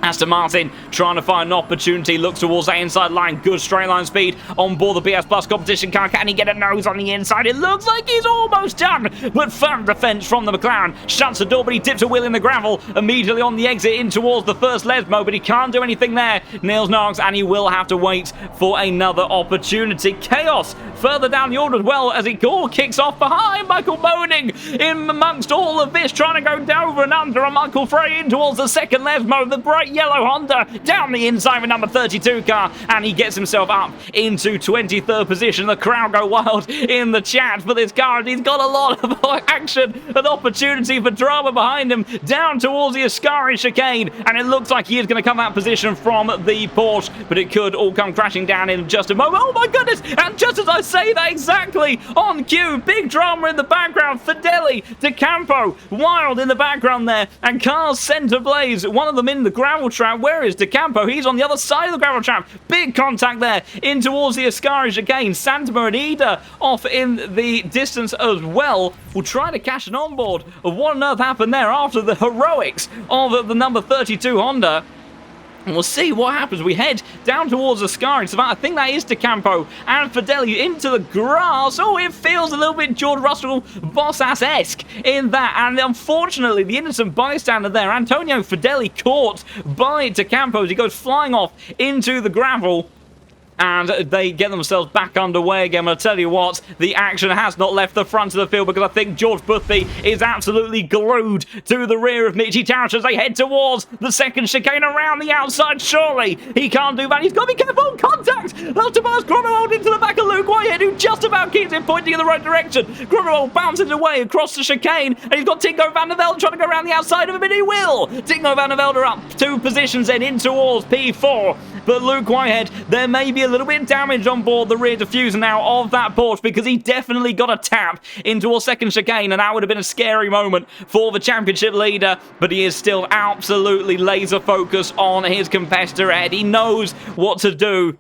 Aston Martin trying to find an opportunity, looks towards that inside line, good straight line speed on board the BS Plus competition car. Can he get a nose on the inside? It looks like he's almost done, but firm defense from the McLaren shuts the door, but he dips a wheel in the gravel immediately on the exit in towards the first Lesmo, but he can't do anything there, Niels Narks, and he will have to wait for another opportunity. Chaos further down the order as well, as it all kicks off behind Michael Moaning in amongst all of this, trying to go over and under, and Michael Frey in towards the second Lesmo, the bright yellow Honda down the inside with number 32 car, and he gets himself up into 23rd position. The crowd go wild in the chat for this car, and he's got a lot of action and opportunity for drama behind him down towards the Ascari chicane, and it looks like he is going to come out position from the Porsche, but it could all come crashing down in just a moment. Oh my goodness, and just as I say that, exactly on cue, big drama in the background. Fideli, De Campo, wild in the background there, and cars centre blaze, one of them in the gravel gravel trap. Where is De Campo? He's on the other side of the gravel trap. Big contact there in towards the Ascari chicane. Santama and Ida off in the distance as well. Will try to cash an onboard. What on earth happened there after the heroics of the number 32 Honda? And we'll see what happens. We head down towards the Ascari. So I think that is De Campo and Fideli into the grass. Oh, it feels a little bit George Russell boss-ass-esque in that. And unfortunately, the innocent bystander there, Antonio Fideli, caught by De Campo as he goes flying off into the gravel. And they get themselves back underway again. I'll tell you what, the action has not left the front of the field because I think George Boothby is absolutely glued to the rear of Mitchie Towers as they head towards the second chicane around the outside. Surely he can't do that. He's got to be careful. Contact! Tobias Gromowald into the back of Luke Whitehead, who just about keeps him pointing in the right direction. Gromowald bounces away across the chicane, and he's got Tinko van der Velde trying to go around the outside of him, and he will. Tinko van der Velde up 2 positions then in towards P4. But Luke Whitehead, there may be a little bit of damage on board the rear diffuser now of that Porsche because he definitely got a tap into a second chicane, and that would have been a scary moment for the championship leader. But he is still absolutely laser focused on his competitor ahead. He knows what to do.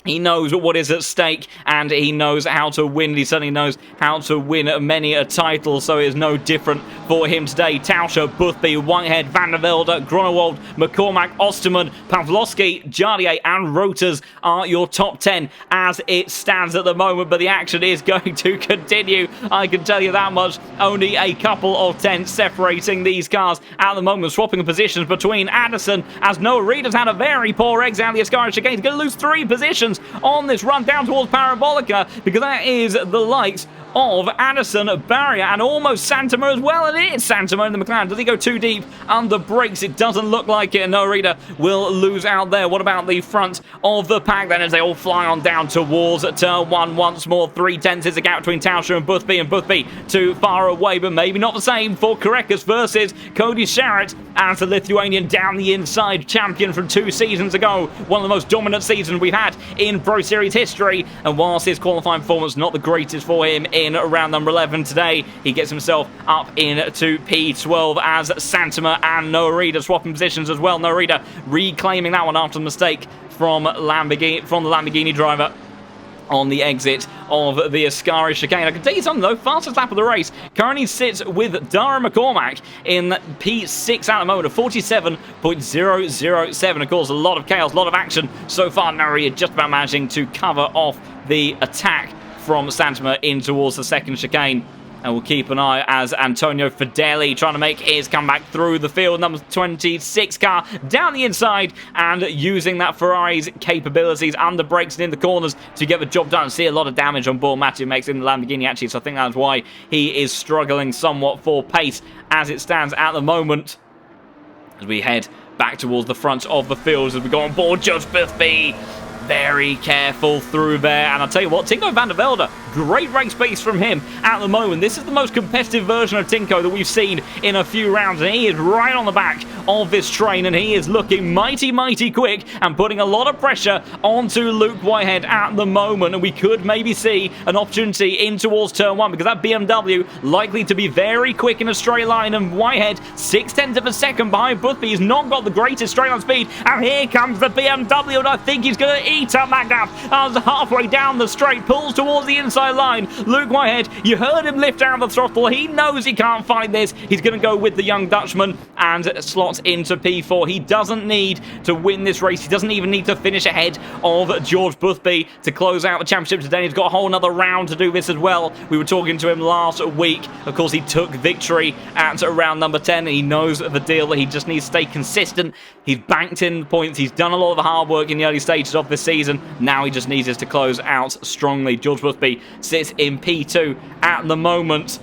He knows what is at stake, and he knows how to win. He certainly knows how to win many a title, so it is no different for him today. Tauscher, Boothby, Whitehead, Van der Velde, Gronewald, McCormack, Osterman, Pavlovsky, Jardier, and Roters are your top 10 as it stands at the moment, but the action is going to continue. I can tell you that much. Only a couple of tenths separating these cars at the moment, swapping positions between Addison as Noah Reid has had a very poor exit out of the Ascari chicane. He's going to lose 3 positions on this run down towards Parabolica because that is the likes of Addison, Barrier, and almost Santama as well. And it is Santama in the McLaren. Does he go too deep under brakes? It doesn't look like it. Norita will lose out there. What about the front of the pack then as they all fly on down towards turn 1 once more? 3/10 is the gap between Tauscher and Boothby too far away, but maybe not the same for Korekis versus Cody Sharrett as the Lithuanian down the inside champion from 2 seasons ago. One of the most dominant seasons we've had in Pro Series history, and whilst his qualifying performance not the greatest for him in round number 11 today, he gets himself up into P12 as Santama and Norita swapping positions as well. Norita reclaiming that one after the mistake from the Lamborghini driver on the exit of the Ascari chicane. I can tell you something though, fastest lap of the race currently sits with Dara McCormack in P6 at the moment of 47.007. Of course, a lot of chaos, a lot of action so far. Norita just about managing to cover off the attack from Santama in towards the second chicane. And we'll keep an eye as Antonio Fideli trying to make his comeback through the field. Number 26 car down the inside and using that Ferrari's capabilities under brakes and in the corners to get the job done. See a lot of damage on board Matthew makes in the Lamborghini actually, so I think that's why he is struggling somewhat for pace as it stands at the moment. As we head back towards the front of the field as we go on board George Boothby. Very careful through there, and I'll tell you what, Tinko van der Velde, great race pace from him at the moment. This is the most competitive version of Tinko that we've seen in a few rounds, and he is right on the back of this train, and he is looking mighty, mighty quick and putting a lot of pressure onto Luke Whitehead at the moment, and we could maybe see an opportunity in towards turn 1 because that BMW likely to be very quick in a straight line, and Whitehead 0.6 of a second behind Boothby. He's not got the greatest straight line speed, and here comes the BMW, and I think he's going to eat up that gap as halfway down the straight, pulls towards the inside line. Luke Whitehead, you heard him lift out the throttle. He knows he can't fight this. He's going to go with the young Dutchman and slots into P4. He doesn't need to win this race. He doesn't even need to finish ahead of George Boothby to close out the championship today. He's got a whole other round to do this as well. We were talking to him last week. Of course, he took victory at round number 10. He knows the deal that he just needs to stay consistent. He's banked in points. He's done a lot of the hard work in the early stages of this season. Now he just needs us to close out strongly. George Boothby sits in P2 at the moment.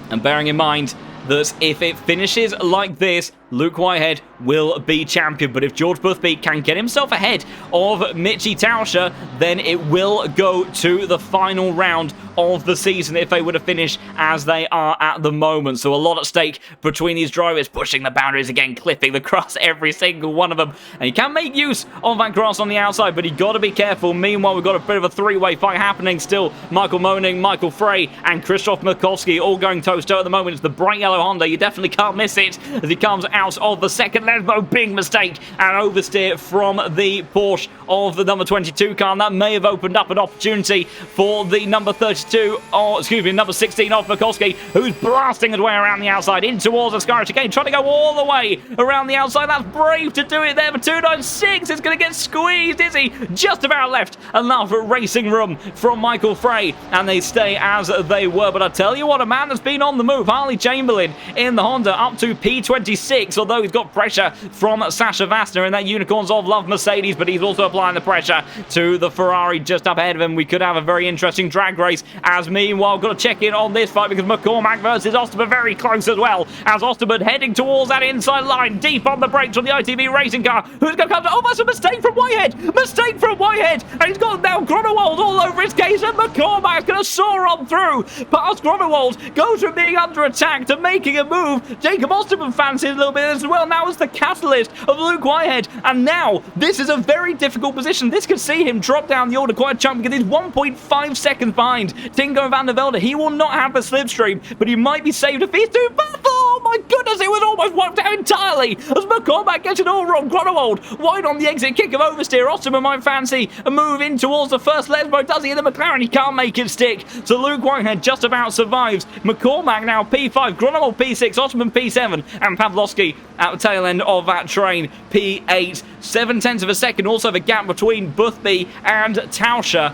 And bearing in mind that if it finishes like this, Luke Whitehead will be champion. But if George Boothby can get himself ahead of Mitchie Tauscher, then it will go to the final round of the season if they were to finish as they are at the moment. So a lot at stake between these drivers, pushing the boundaries again, clipping the grass, every single one of them. And you can make use of that grass on the outside, but you got to be careful. Meanwhile, we've got a bit of a three-way fight happening still. Michael Moning, Michael Frey, and Krzysztof Markowski all going toe-to-toe at the moment. It's the bright yellow Honda. You definitely can't miss it as he comes out out of the second Lesbo. Big mistake and oversteer from the Porsche of the number 22 car, and that may have opened up an opportunity for the number 32, or excuse me, number 16 off Mikowski, who's blasting his way around the outside in towards the Sky chicane, trying to go all the way around the outside. That's brave to do it there, but 296 is going to get squeezed, is he? Just about left enough racing room from Michael Frey, and they stay as they were. But I tell you what, a man that's been on the move, Harley Chamberlain in the Honda, up to P26, although he's got pressure from Sasha Vastner in that Unicorns of Love Mercedes, but he's also applying the pressure to the Ferrari just up ahead of him. We could have a very interesting drag race, as meanwhile, got to check in on this fight because McCormack versus Osterman very close as well, as Osterman heading towards that inside line, deep on the brakes from the ITV racing car. Who's going to come to? Oh, that's a mistake from Whitehead! Mistake from Whitehead! And he's got now Gronewald all over his case, and McCormack's going to soar on through past Gronewald, goes from being under attack to making a move. Jacob Osterman fancies a little bit as well. Now it's the catalyst of Luke Whitehead, and now this is a very difficult position. This could see him drop down the order quite a chunk because he's 1.5 seconds behind Tingo van der Velde. He will not have the slipstream, but he might be saved if he's too fast. Oh my goodness, it was almost wiped out entirely as McCormack gets it all wrong. Gronewald wide on the exit, kick of oversteer. Osterman might fancy a move in towards the first Lesbo. Does he? In the McLaren, he can't make it stick. So Luke Whitehead just about survives. McCormack now P5, Gronewald P6, Osterman P7, and Pavlovsky at the tail end of that train P8. 7/10 of a second. Also the gap between Boothby and Tauscher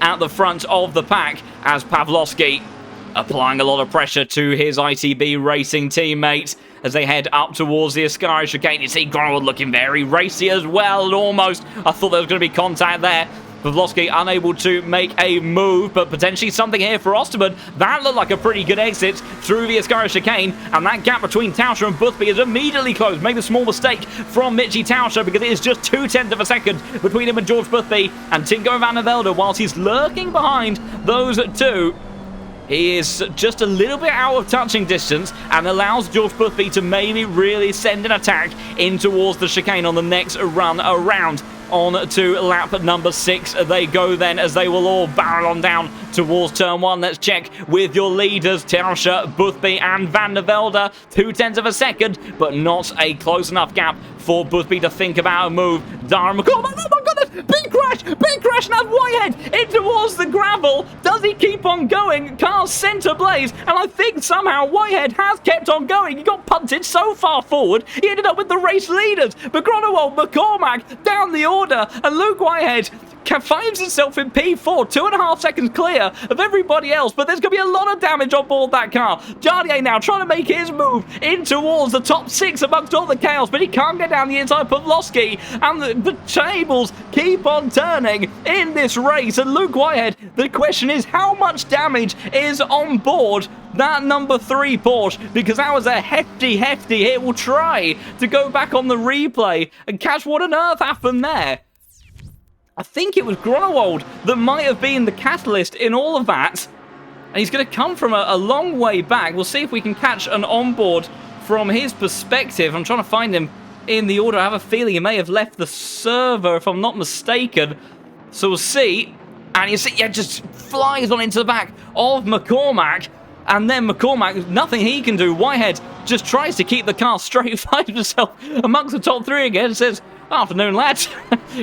at the front of the pack, as Pavlovsky applying a lot of pressure to his ITB Racing teammate as they head up towards the Ascari chicane. You see Gronewald looking very racy as well, and almost I thought there was going to be contact there. Pavlovsky unable to make a move, but potentially something here for Osterman. That looked like a pretty good exit through the Ascari chicane, and that gap between Tauscher and Boothby is immediately closed. Maybe a small mistake from Mitchie Tauscher, because it is just 2/10 of a second between him and George Boothby, and Tingo van der Velde, whilst he's lurking behind those two, he is just a little bit out of touching distance and allows George Boothby to maybe really send an attack in towards the chicane on the next run around. On to lap number 6 they go then, as they will all barrel on down towards turn 1. Let's check with your leaders, Tauscher, Boothby and van der Velde. 2/10 of a second, but not a close enough gap for Boothby to think about a move. Dara McCormack, oh my goodness, big crash, and that's Whitehead in towards the gravel. Does he keep on going? Car's centre blaze, and I think somehow Whitehead has kept on going. He got punted so far forward, he ended up with the race leaders. But Gronewald, McCormack down the order, and Luke Whitehead finds himself in P4, 2.5 seconds clear of everybody else, but there's going to be a lot of damage on board that car. Jardier now trying to make his move in towards the top 6 amongst all the chaos, but he can't get down the inside. Pavlovsky, and the tables keep on turning in this race, and Luke Whitehead, the question is how much damage is on board that number 3 Porsche, because that was a hefty hit. We'll try to go back on the replay and catch what on earth happened there. I think it was Gronewald that might have been the catalyst in all of that. And he's going to come from a long way back. We'll see if we can catch an onboard from his perspective. I'm trying to find him in the order. I have a feeling he may have left the server, if I'm not mistaken. So we'll see. And you see, yeah, just flies on into the back of McCormack. And then McCormack, nothing he can do. Whitehead just tries to keep the car straight, finds himself amongst the top 3 again, and says, "Afternoon, lads.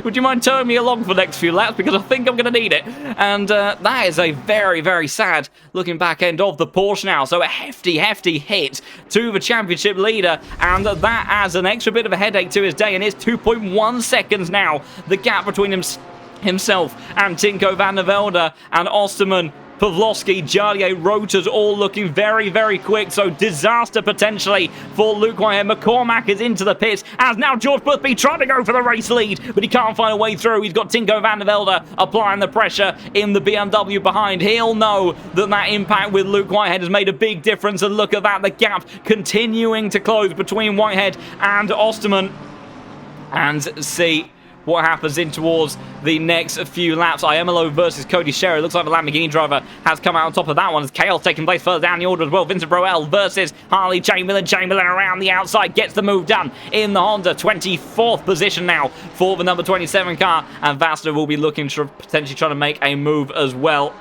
Would you mind towing me along for the next few laps, because I think I'm going to need it." And that is a very, very sad looking back end of the Porsche now. So a hefty hit to the championship leader, and that adds an extra bit of a headache to his day, and it's 2.1 seconds now, the gap between himself and Tinko van der Velde, and Osterman, Pavlovsky, Jardier, Rotors all looking very, very quick, so disaster potentially for Luke Whitehead. McCormack is into the pits, as now George Boothby trying to go for the race lead, but he can't find a way through. He's got Tinko van der Velde applying the pressure in the BMW behind. He'll know that impact with Luke Whitehead has made a big difference, and look at that, the gap continuing to close between Whitehead and Osterman. And see what happens in towards the next few laps. Iemelo versus Cody Sherry. Looks like the Lamborghini driver has come out on top of that one. As chaos taking place further down the order as well. Vincent Broel versus Harley Chamberlain. Chamberlain around the outside gets the move done in the Honda. 24th position now for the number 27 car. And Vasta will be looking to potentially trying to make a move as well.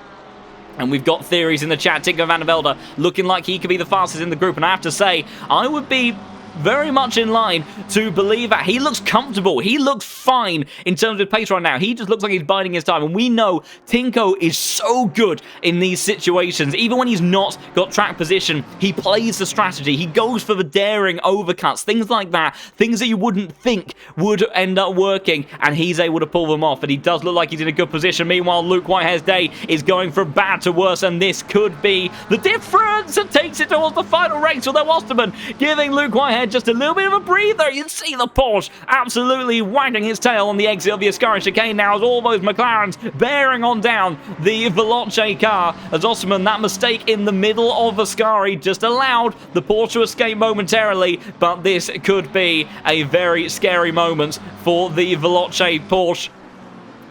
And we've got theories in the chat. Tinko van der Velde looking like he could be the fastest in the group. And I have to say, I would be very much in line to believe that he looks comfortable. He looks fine in terms of pace right now. He just looks like he's biding his time. And we know Tinko is so good in these situations. Even when he's not got track position, he plays the strategy. He goes for the daring overcuts, things like that. Things that you wouldn't think would end up working. And he's able to pull them off. And he does look like he's in a good position. Meanwhile, Luke Whitehead's day is going from bad to worse. And this could be the difference that takes it towards the final race. Although Osterman giving Luke Whitehead just a little bit of a breather. You can see the Porsche absolutely wagging his tail on the exit of the Ascari chicane now as all those McLarens bearing on down the Veloce car. As Osterman, that mistake in the middle of Ascari just allowed the Porsche to escape momentarily, but this could be a very scary moment for the Veloce Porsche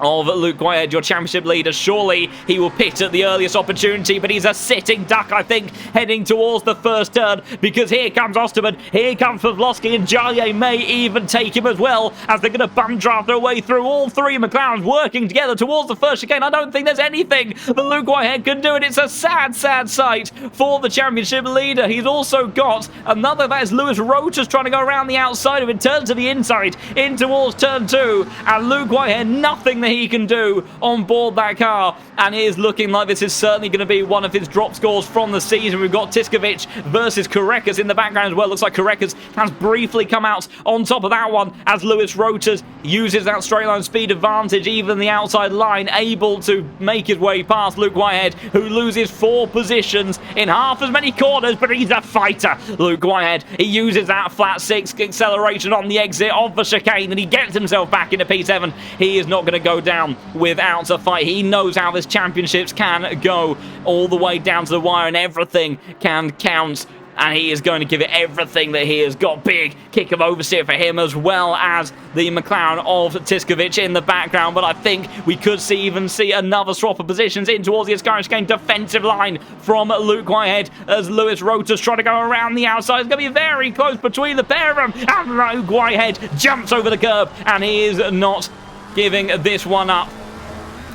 of Luke Whitehead, your championship leader. Surely he will pit at the earliest opportunity, but he's a sitting duck, I think, heading towards the first turn, because here comes Osterman, here comes Pavlovsky, and Jalier may even take him as well, as they're going to bum draft their way through all three McLarens working together towards the first chicane. I don't think there's anything that Luke Whitehead can do, and it's a sad, sad sight for the championship leader. He's also got another, that is Lewis Rotors trying to go around the outside of him, turn to the inside, in towards turn 2, and Luke Whitehead, nothing that he can do on board that car, and it is looking like this is certainly going to be one of his drop scores from the season. We've got Tiskovic versus Korekas in the background as well. Looks like Korekas has briefly come out on top of that one as Lewis Rotors uses that straight line speed advantage, even the outside line, able to make his way past Luke Whitehead, who loses 4 positions in half as many corners, but he's a fighter. Luke Whitehead, he uses that flat 6 acceleration on the exit of the chicane, and he gets himself back into P7. He is not going to go down without a fight. He knows how this championships can go all the way down to the wire, and everything can count, and he is going to give it everything that he has got. Big kick of oversteer for him, as well as the McLaren of Tiskovic in the background. But I think we could even see another swap of positions in towards the Ascari chicane defensive line from Luke Whitehead, as Lewis Rotors trying to go around the outside. It's going to be very close between the pair of them, and Luke Whitehead jumps over the curb, and he is not giving this one up.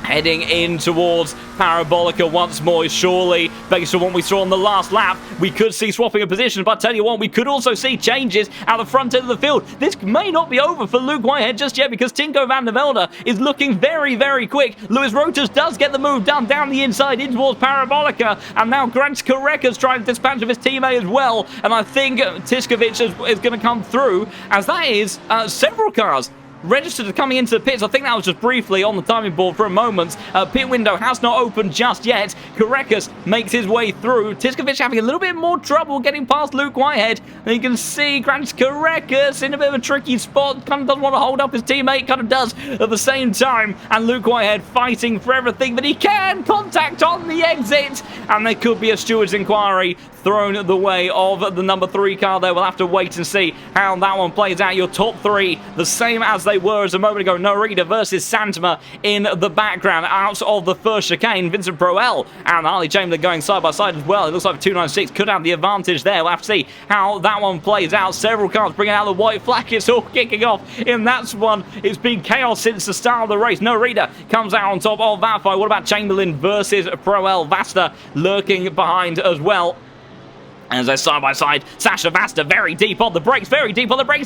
Heading in towards Parabolica once more. Surely, based on what we saw on the last lap, we could see swapping of positions, but I tell you what, we could also see changes at the front end of the field. This may not be over for Luke Whitehead just yet, because Tinko van der Velde is looking very, very quick. Lewis Rotors does get the move done down the inside in towards Parabolica, and now Grant Korekas trying to dispatch of his teammate as well, and I think Tiskovic is going to come through, as that is several cars registered coming into the pits. I think that was just briefly on the timing board for a moment. Pit window has not opened just yet. Korekas makes his way through. Tiskovic having a little bit more trouble getting past Luke Whitehead. And you can see Grant Korekas in a bit of a tricky spot. Kind of doesn't want to hold up his teammate. Kind of does at the same time. And Luke Whitehead fighting for everything that he can. Contact on the exit. And there could be a steward's inquiry thrown the way of the number 3 car there. We'll have to wait and see how that one plays out. Your top 3, the same as they were as a moment ago. Norita versus Santama in the background. Out of the first chicane, Vincent Proel and Harley Chamberlain going side by side as well. It looks like 296 could have the advantage there. We'll have to see how that one plays out. Several cars bringing out the white flag. It's all kicking off in that one. It's been chaos since the start of the race. Norita comes out on top of that fight. What about Chamberlain versus Proel? Vasta lurking behind as well. As they're side by side, Sasha Vasta very deep on the brakes,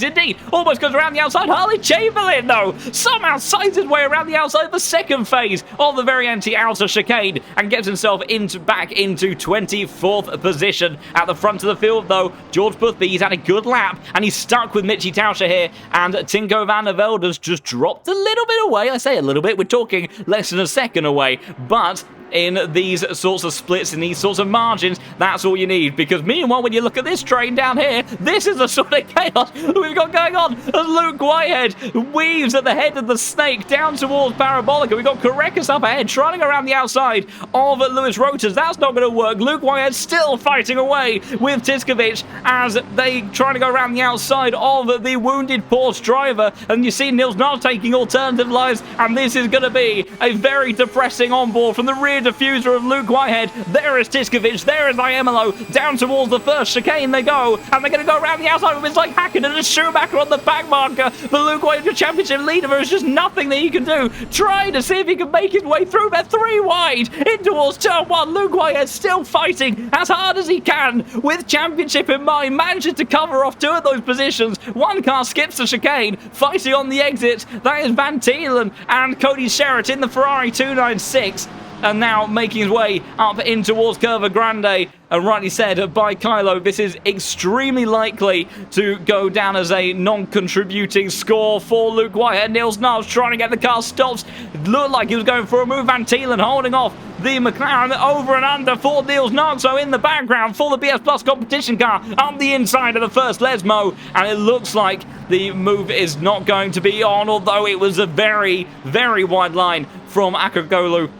indeed. Almost goes around the outside. Harley Chamberlain, though, somehow sides his way around the outside of the second phase of the very anti-outer chicane and gets himself back into 24th position. At the front of the field, though, George Boothby, he's had a good lap, and he's stuck with Mitchie Tauscher here, and Tinko van der Velde's just dropped a little bit away. I say a little bit, we're talking less than a second away, but in these sorts of splits, in these sorts of margins, that's all you need. Because meanwhile, when you look at this train down here, this is the sort of chaos we've got going on as Luke Whitehead weaves at the head of the snake down towards Parabolica. We've got Korekas up ahead, trying to go around the outside of Lewis Rotors. That's not going to work. Luke Whitehead still fighting away with Tiskovic as they try to go around the outside of the wounded Porsche driver. And you see Nils now taking alternative lives, and this is going to be a very depressing onboard from the rear diffuser of Luke Whitehead. There is Tiskovic, there is Iemelo. Down towards the first chicane they go, and they're going to go around the outside with like Hackett and a Schumacher on the back marker. But Luke Whitehead, the championship leader, there is just nothing that he can do. Trying to see if he can make his way through. They're 3 wide in towards turn 1. Luke Whitehead still fighting as hard as he can with championship in mind. Manages to cover off 2 of those positions. One car skips the chicane, fighting on the exit. That is Van Thielen and Cody Sherritt in the Ferrari 296. And now making his way up in towards Curva Grande. And rightly said by Kylo, this is extremely likely to go down as a non-contributing score for Luke Whitehead. Niels Nars trying to get the car stopped. Looked like he was going for a move. Van Thielen holding off the McLaren over and under for Niels Narso in the background for the BS Plus competition car on the inside of the first Lesmo. And it looks like the move is not going to be on, although it was a very, very wide line from Akagolu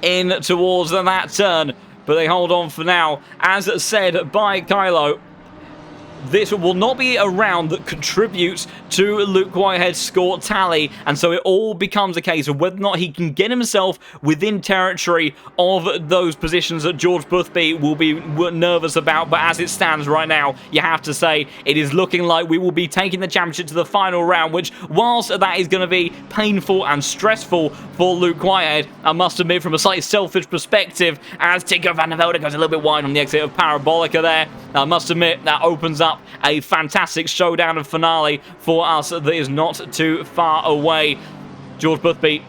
in towards that turn, but they hold on for now. As said by Kylo, this will not be a round that contributes to Luke Whitehead's score tally, and so it all becomes a case of whether or not he can get himself within territory of those positions that George Boothby will be nervous about. But as it stands right now, you have to say it is looking like we will be taking the championship to the final round, which, whilst that is going to be painful and stressful for Luke Whitehead, I must admit from a slightly selfish perspective, as Tinko van der Velde goes a little bit wide on the exit of Parabolica there, I must admit that opens up a fantastic showdown and finale for us that is not too far away. George Boothby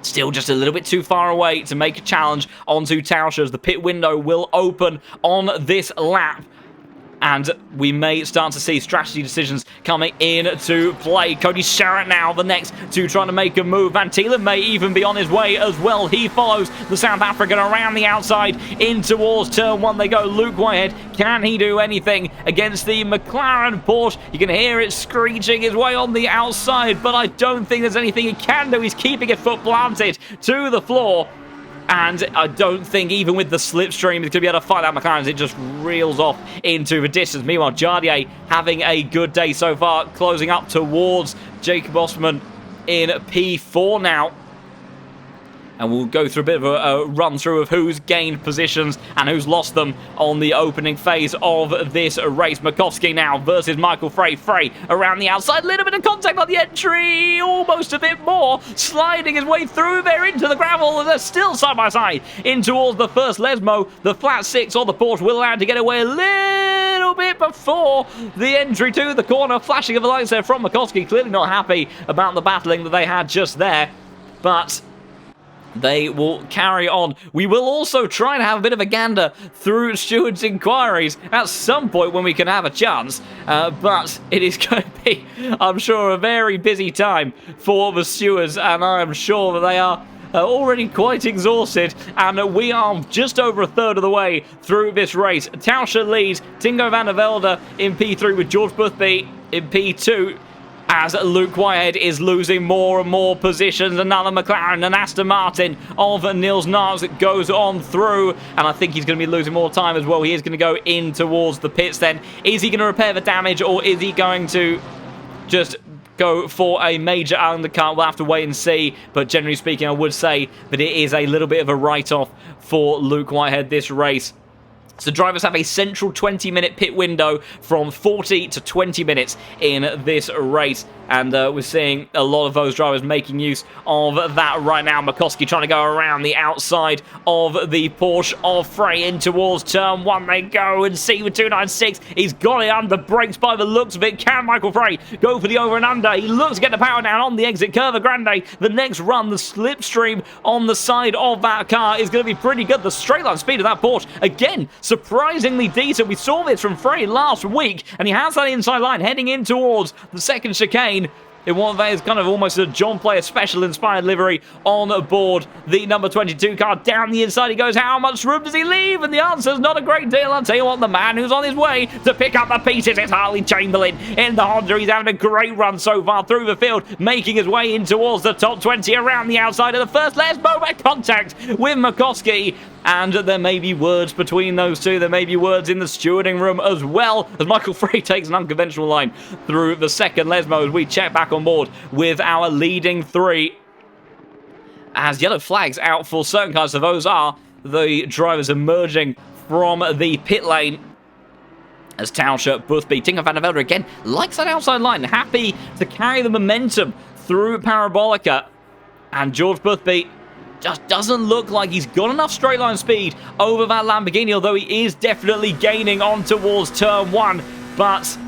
still just a little bit too far away to make a challenge onto Tauscher as the pit window will open on this lap. And we may start to see strategy decisions coming into play. Cody Sherritt now, the next to trying to make a move. Van Thielen may even be on his way as well. He follows the South African around the outside in towards turn 1 they go. Luke Whitehead, can he do anything against the McLaren Porsche? You can hear it screeching his way on the outside, but I don't think there's anything he can do. He's keeping his foot planted to the floor. And I don't think, even with the slipstream, he's going to be able to fight that McLaren as it just reels off into the distance. Meanwhile, Jardier having a good day so far, closing up towards Jacob Osman in P4 now. And we'll go through a bit of a run-through of who's gained positions and who's lost them on the opening phase of this race. Makovsky now versus Michael Frey. Frey around the outside, a little bit of contact on the entry, almost a bit more, sliding his way through there into the gravel. They're still side-by-side in towards the first Lesmo. The flat 6 on the Porsche will allow to get away a little bit before the entry to the corner. Flashing of the lights there from Makovsky, clearly not happy about the battling that they had just there. But they will carry on. We will also try and have a bit of a gander through Stewart's inquiries at some point when we can have a chance. But it is going to be, I'm sure, a very busy time for the stewards, and I'm sure that they are already quite exhausted, and we are just over a third of the way through this race. Tauscher leads, Tinko van der Velde in P3 with George Boothby in P2. As Luke Whitehead is losing more and more positions. Another McLaren and Aston Martin of Niels Nars goes on through. And I think he's going to be losing more time as well. He is going to go in towards the pits then. Is he going to repair the damage, or is he going to just go for a major undercut? We'll have to wait and see. But generally speaking, I would say that it is a little bit of a write-off for Luke Whitehead this race. So drivers have a central 20-minute pit window from 40 to 20 minutes in this race. And we're seeing a lot of those drivers making use of that right now. Makovsky trying to go around the outside of the Porsche of Frey in towards turn 1 they go. And see with 296, he's got it under brakes by the looks of it. Can Michael Frey go for the over and under? He looks to get the power down on the exit. Curva Grande, the next run, the slipstream on the side of that car is going to be pretty good. The straight line speed of that Porsche, again, surprisingly decent. We saw this from Frey last week, and he has that inside line heading in towards the second chicane. In one that is kind of almost a John Player special inspired livery on board the number 22 car. Down the inside he goes. How much room does he leave? And the answer is not a great deal. I'll tell you what, the man who's on his way to pick up the pieces is Harley Chamberlain in the Honda. He's having a great run so far through the field, making his way in towards the top 20 around the outside of the first. Let's move at contact with Makovsky. And there may be words between those two. There may be words in the stewarding room as well, as Michael Frey takes an unconventional line through the second Lesmo as we check back on board with our leading three. as yellow flags out for certain cars. So those are the drivers emerging from the pit lane. As Tauscher, Boothby, Tinker Van der Velde again likes that outside line, happy to carry the momentum through Parabolica. And George Boothby just doesn't look like he's got enough straight line speed over that Lamborghini, although he is definitely gaining on towards turn 1. But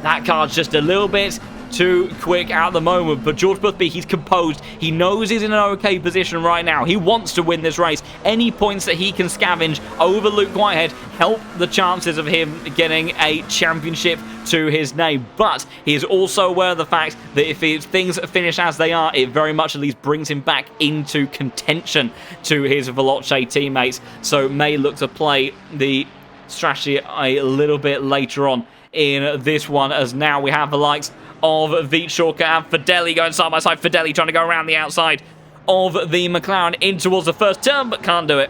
that car's just a little bit too quick at the moment. But George Boothby, he's composed. He knows he's in an okay position right now. He wants to win this race. Any points that he can scavenge over Luke Whitehead help the chances of him getting a championship to his name. But he is also aware of the fact that if things finish as they are, it very much at least brings him back into contention to his Veloce teammates. So may look to play the strategy a little bit later on in this one, as now we have the likes of Vitschorka and Fideli going side by side. Fideli trying to go around the outside of the McLaren in towards the first turn, but can't do it.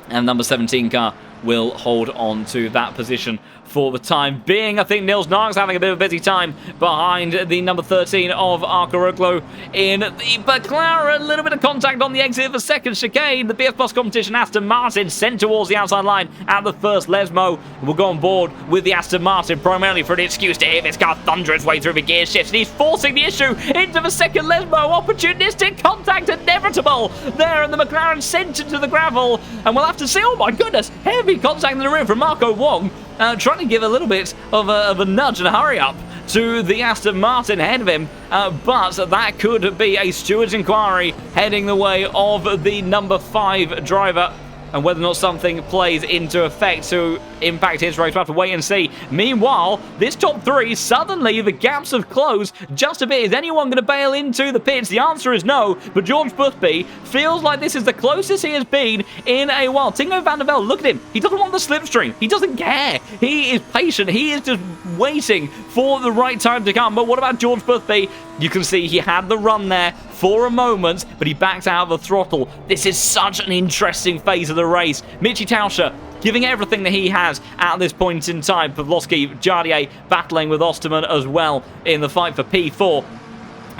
And number 17 car will hold on to that position for the time being. I think Nils Nark's having a bit of a busy time behind the number 13 of Arcaroglu in the McLaren. A little bit of contact on the exit of the second chicane. The BS Plus competition, Aston Martin, sent towards the outside line at the first. Lesmo will go on board with the Aston Martin primarily for an excuse to hear this car thunder its way through the gear shifts, and he's forcing the issue into the second. Lesmo, opportunistic contact inevitable there, and the McLaren sent into the gravel, and we'll have to see. Oh my goodness, heavy contact in the rear from Marco Wong. Trying to give a little bit of a nudge and a hurry up to the Aston Martin ahead of him, but that could be a steward's inquiry heading the way of the number 5 driver. And whether or not something plays into effect to impact his race, we'll have to wait and see. Meanwhile, this top 3, suddenly the gaps have closed just a bit. Is anyone going to bail into the pits? The answer is no, but George Boothby feels like this is the closest he has been in a while. Tingo Van der Velde, look at him. He doesn't want the slipstream. He doesn't care. He is patient. He is just waiting for the right time to come. But what about George Boothby? You can see he had the run there for a moment, but he backed out of the throttle. This is such an interesting phase of the race. Michi Tauscher giving everything that he has at this point in time. Pavlovsky, Jardier battling with Osterman as well in the fight for P4.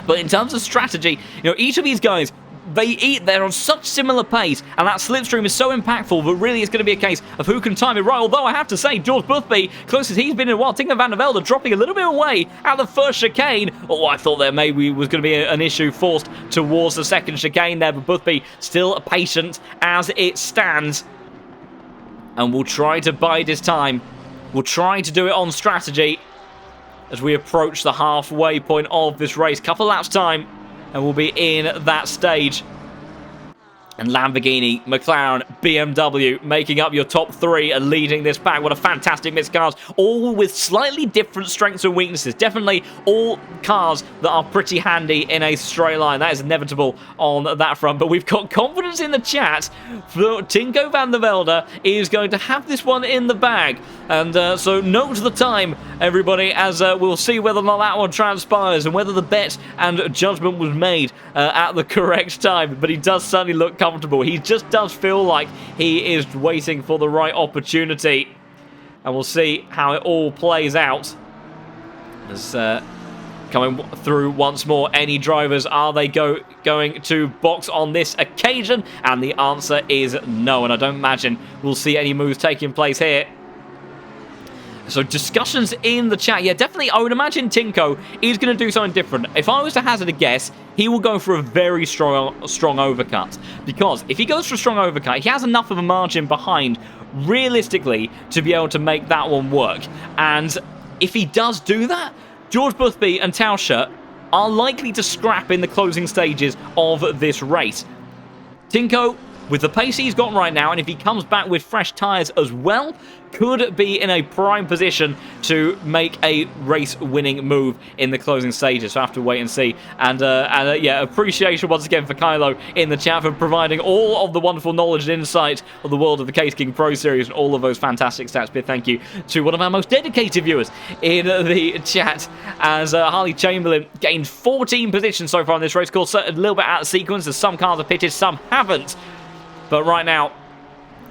But in terms of strategy, each of these guys, they're on such similar pace, and that slipstream is so impactful that really it's going to be a case of who can time it right. Although I have to say, George Boothby, closest he's been in a while. Tinker Van der Velde dropping a little bit away at the first chicane. Oh, I thought there maybe was going to be an issue forced towards the second chicane there, but Boothby still patient as it stands. And we'll try to bide his time. We'll try to do it on strategy as we approach the halfway point of this race. Couple laps time, and we'll be in that stage. And Lamborghini, McLaren, BMW making up your top 3 and leading this pack. What a fantastic mix of cars, all with slightly different strengths and weaknesses. Definitely all cars that are pretty handy in a straight line. That is inevitable on that front. But we've got confidence in the chat for Tinko Van der Velde is going to have this one in the bag. And so note the time, everybody, as we'll see whether or not that one transpires and whether the bet and judgment was made at the correct time. But he does certainly look comfortable. He just does feel like he is waiting for the right opportunity. And we'll see how it all plays out. As coming through once more, any drivers, are they going to box on this occasion? And the answer is no. And I don't imagine we'll see any moves taking place here. So discussions in the chat. Yeah, definitely, I would imagine Tinko is going to do something different. If I was to hazard a guess, he will go for a very strong overcut. Because if he goes for a strong overcut, he has enough of a margin behind, realistically, to be able to make that one work. And if he does do that, George Boothby and Tauscher are likely to scrap in the closing stages of this race. Tinko, with the pace he's got right now, and if he comes back with fresh tyres as well, could be in a prime position to make a race-winning move in the closing stages. So I have to wait and see. And yeah, appreciation once again for Kylo in the chat for providing all of the wonderful knowledge and insight of the world of the Case King Pro Series and all of those fantastic stats. Big thank you to one of our most dedicated viewers in the chat, as Harley Chamberlain gained 14 positions so far in this race. Of course, a little bit out of sequence, as some cars have pitted, some haven't. But right now,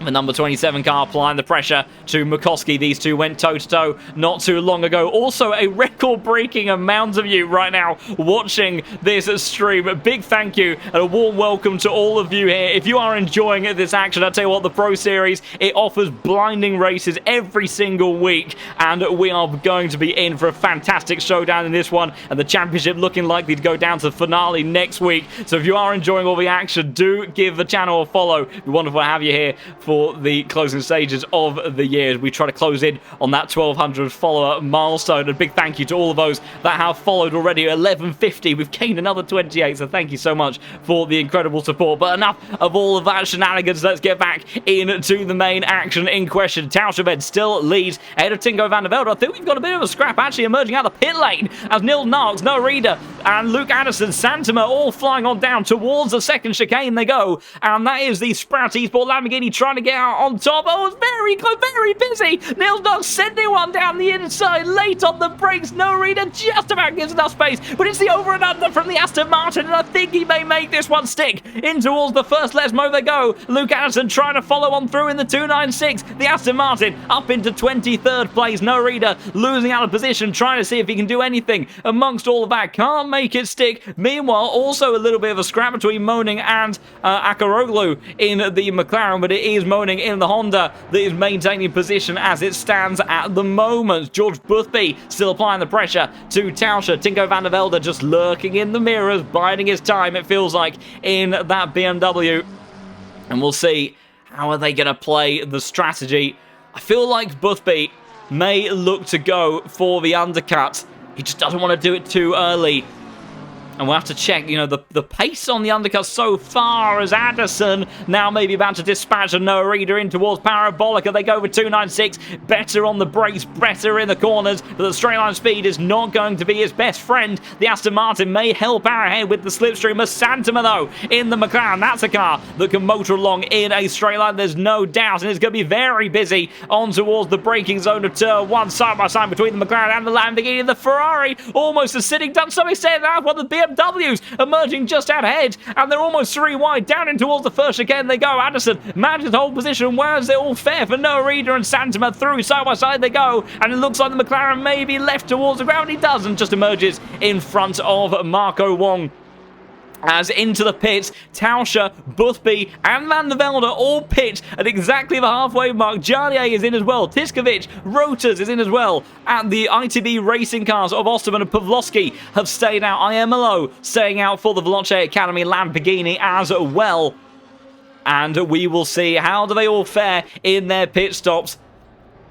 The number 27 car applying the pressure to Mikoski. These two went toe-to-toe not too long ago. Also, a record-breaking amount of you right now watching this stream. A big thank you and a warm welcome to all of you here. If you are enjoying this action, I'll tell you what, the Pro Series, it offers blinding races every single week, and we are going to be in for a fantastic showdown in this one, and the championship looking likely to go down to the finale next week. So if you are enjoying all the action, do give the channel a follow. It'd be wonderful to have you here for the closing stages of the year. We try to close in on that 1,200 follower milestone. A big thank you to all of those that have followed already. 1150. We've gained another 28, so thank you so much for the incredible support. But enough of all of that shenanigans. Let's get back into the main action in question. Tauscheved still leads ahead of Tinko van der Velde. I think we've got a bit of a scrap actually emerging out of the pit lane as Nils Narks, Noah Reeder, and Luke Addison, Santima all flying on down towards the second chicane they go. And that is the Sprout Esport Lamborghini trying to get out on top. Oh, it's very close, very busy. Nils Narks sending one down the inside, late on the brakes. Noah Reeder just about gives enough space, but it's the over and under from the Aston Martin, and I think he may make this one stick in towards the first. Let's move they go. Luke Addison trying to follow on through in the 296. The Aston Martin up into 23rd place. Noah Reeder losing out of position, trying to see if he can do anything amongst all of that. Can't make it stick. Meanwhile, also a little bit of a scrap between Moaning and Akaroglu in the McLaren, but it is Moaning in the Honda that is maintaining position as it stands at the moment. George Boothby still applying the pressure to Tauscher. Tinko van der Velde just lurking in the mirrors, biding his time, it feels like, in that BMW. And we'll see how are they going to play the strategy. I feel like Boothby may look to go for the undercut. He just doesn't want to do it too early. And we'll have to check, you know, the pace on the undercut so far as Addison now maybe about to dispatch a Noah Reeder in towards Parabolica. They go with 296, better on the brakes, better in the corners, but the straight line speed is not going to be his best friend. The Aston Martin may help out ahead with the slipstream of Santima, though, in the McLaren. That's a car that can motor along in a straight line, there's no doubt, and it's going to be very busy on towards the braking zone of turn one, side by side between the McLaren and the Lamborghini. The Ferrari almost a sitting duck, so he said that, while the BMWs emerging just out ahead, and they're almost three wide down in towards the first again. They go. Addison manages to hold position. Where is it all fair for Noah Reeder and Santima through side by side they go, and it looks like the McLaren may be left towards the ground. He doesn't, just emerges in front of Marco Wong. As into the pits, Tauscher, Boothby, and Van der Velde all pit at exactly the halfway mark. Jarlier is in as well. Tiskovic, Roters is in as well. And the ITB racing cars of Osterman and Pavlovsky have stayed out. IMLO staying out for the Veloce Academy Lamborghini as well. And we will see how do they all fare in their pit stops.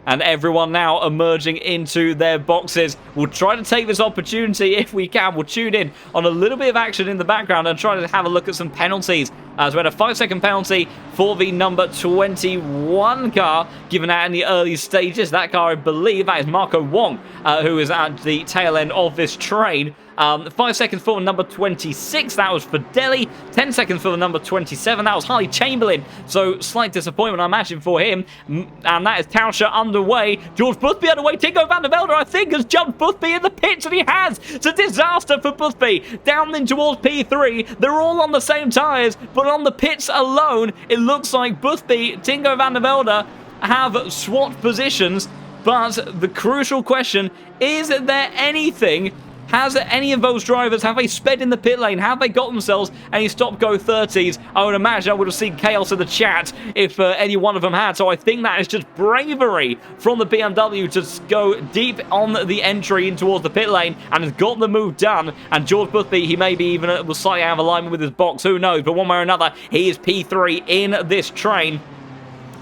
And everyone now emerging into their boxes. We'll try to take this opportunity if we can. We'll tune in on a little bit of action in the background and try to have a look at some penalties. As we had a 5-second penalty for the number 21 car given out in the early stages. That car, I believe, that is Marco Wong, who is at the tail end of this train. 5 seconds for number 26, that was for Delhi. 10 seconds for the number 27, that was Harley Chamberlain. So, slight disappointment, I imagine, for him. And that is Tauscher underway. George Boothby underway. Tinko van der Velde, I think, has jumped Boothby in the pits, and he has. It's a disaster for Boothby. Down in towards P3. They're all on the same tyres, but on the pits alone, it looks like Boothby, Tinko van der Velde have swapped positions. But the crucial question, is there anything... Has any of those drivers, have they sped in the pit lane? Have they got themselves any stop-go 30s? I would imagine I would have seen chaos in the chat if any one of them had. So I think that is just bravery from the BMW to go deep on the entry in towards the pit lane and has got the move done. And George Boothby, he maybe even was slightly out of alignment with his box. Who knows? But one way or another, he is P3 in this train.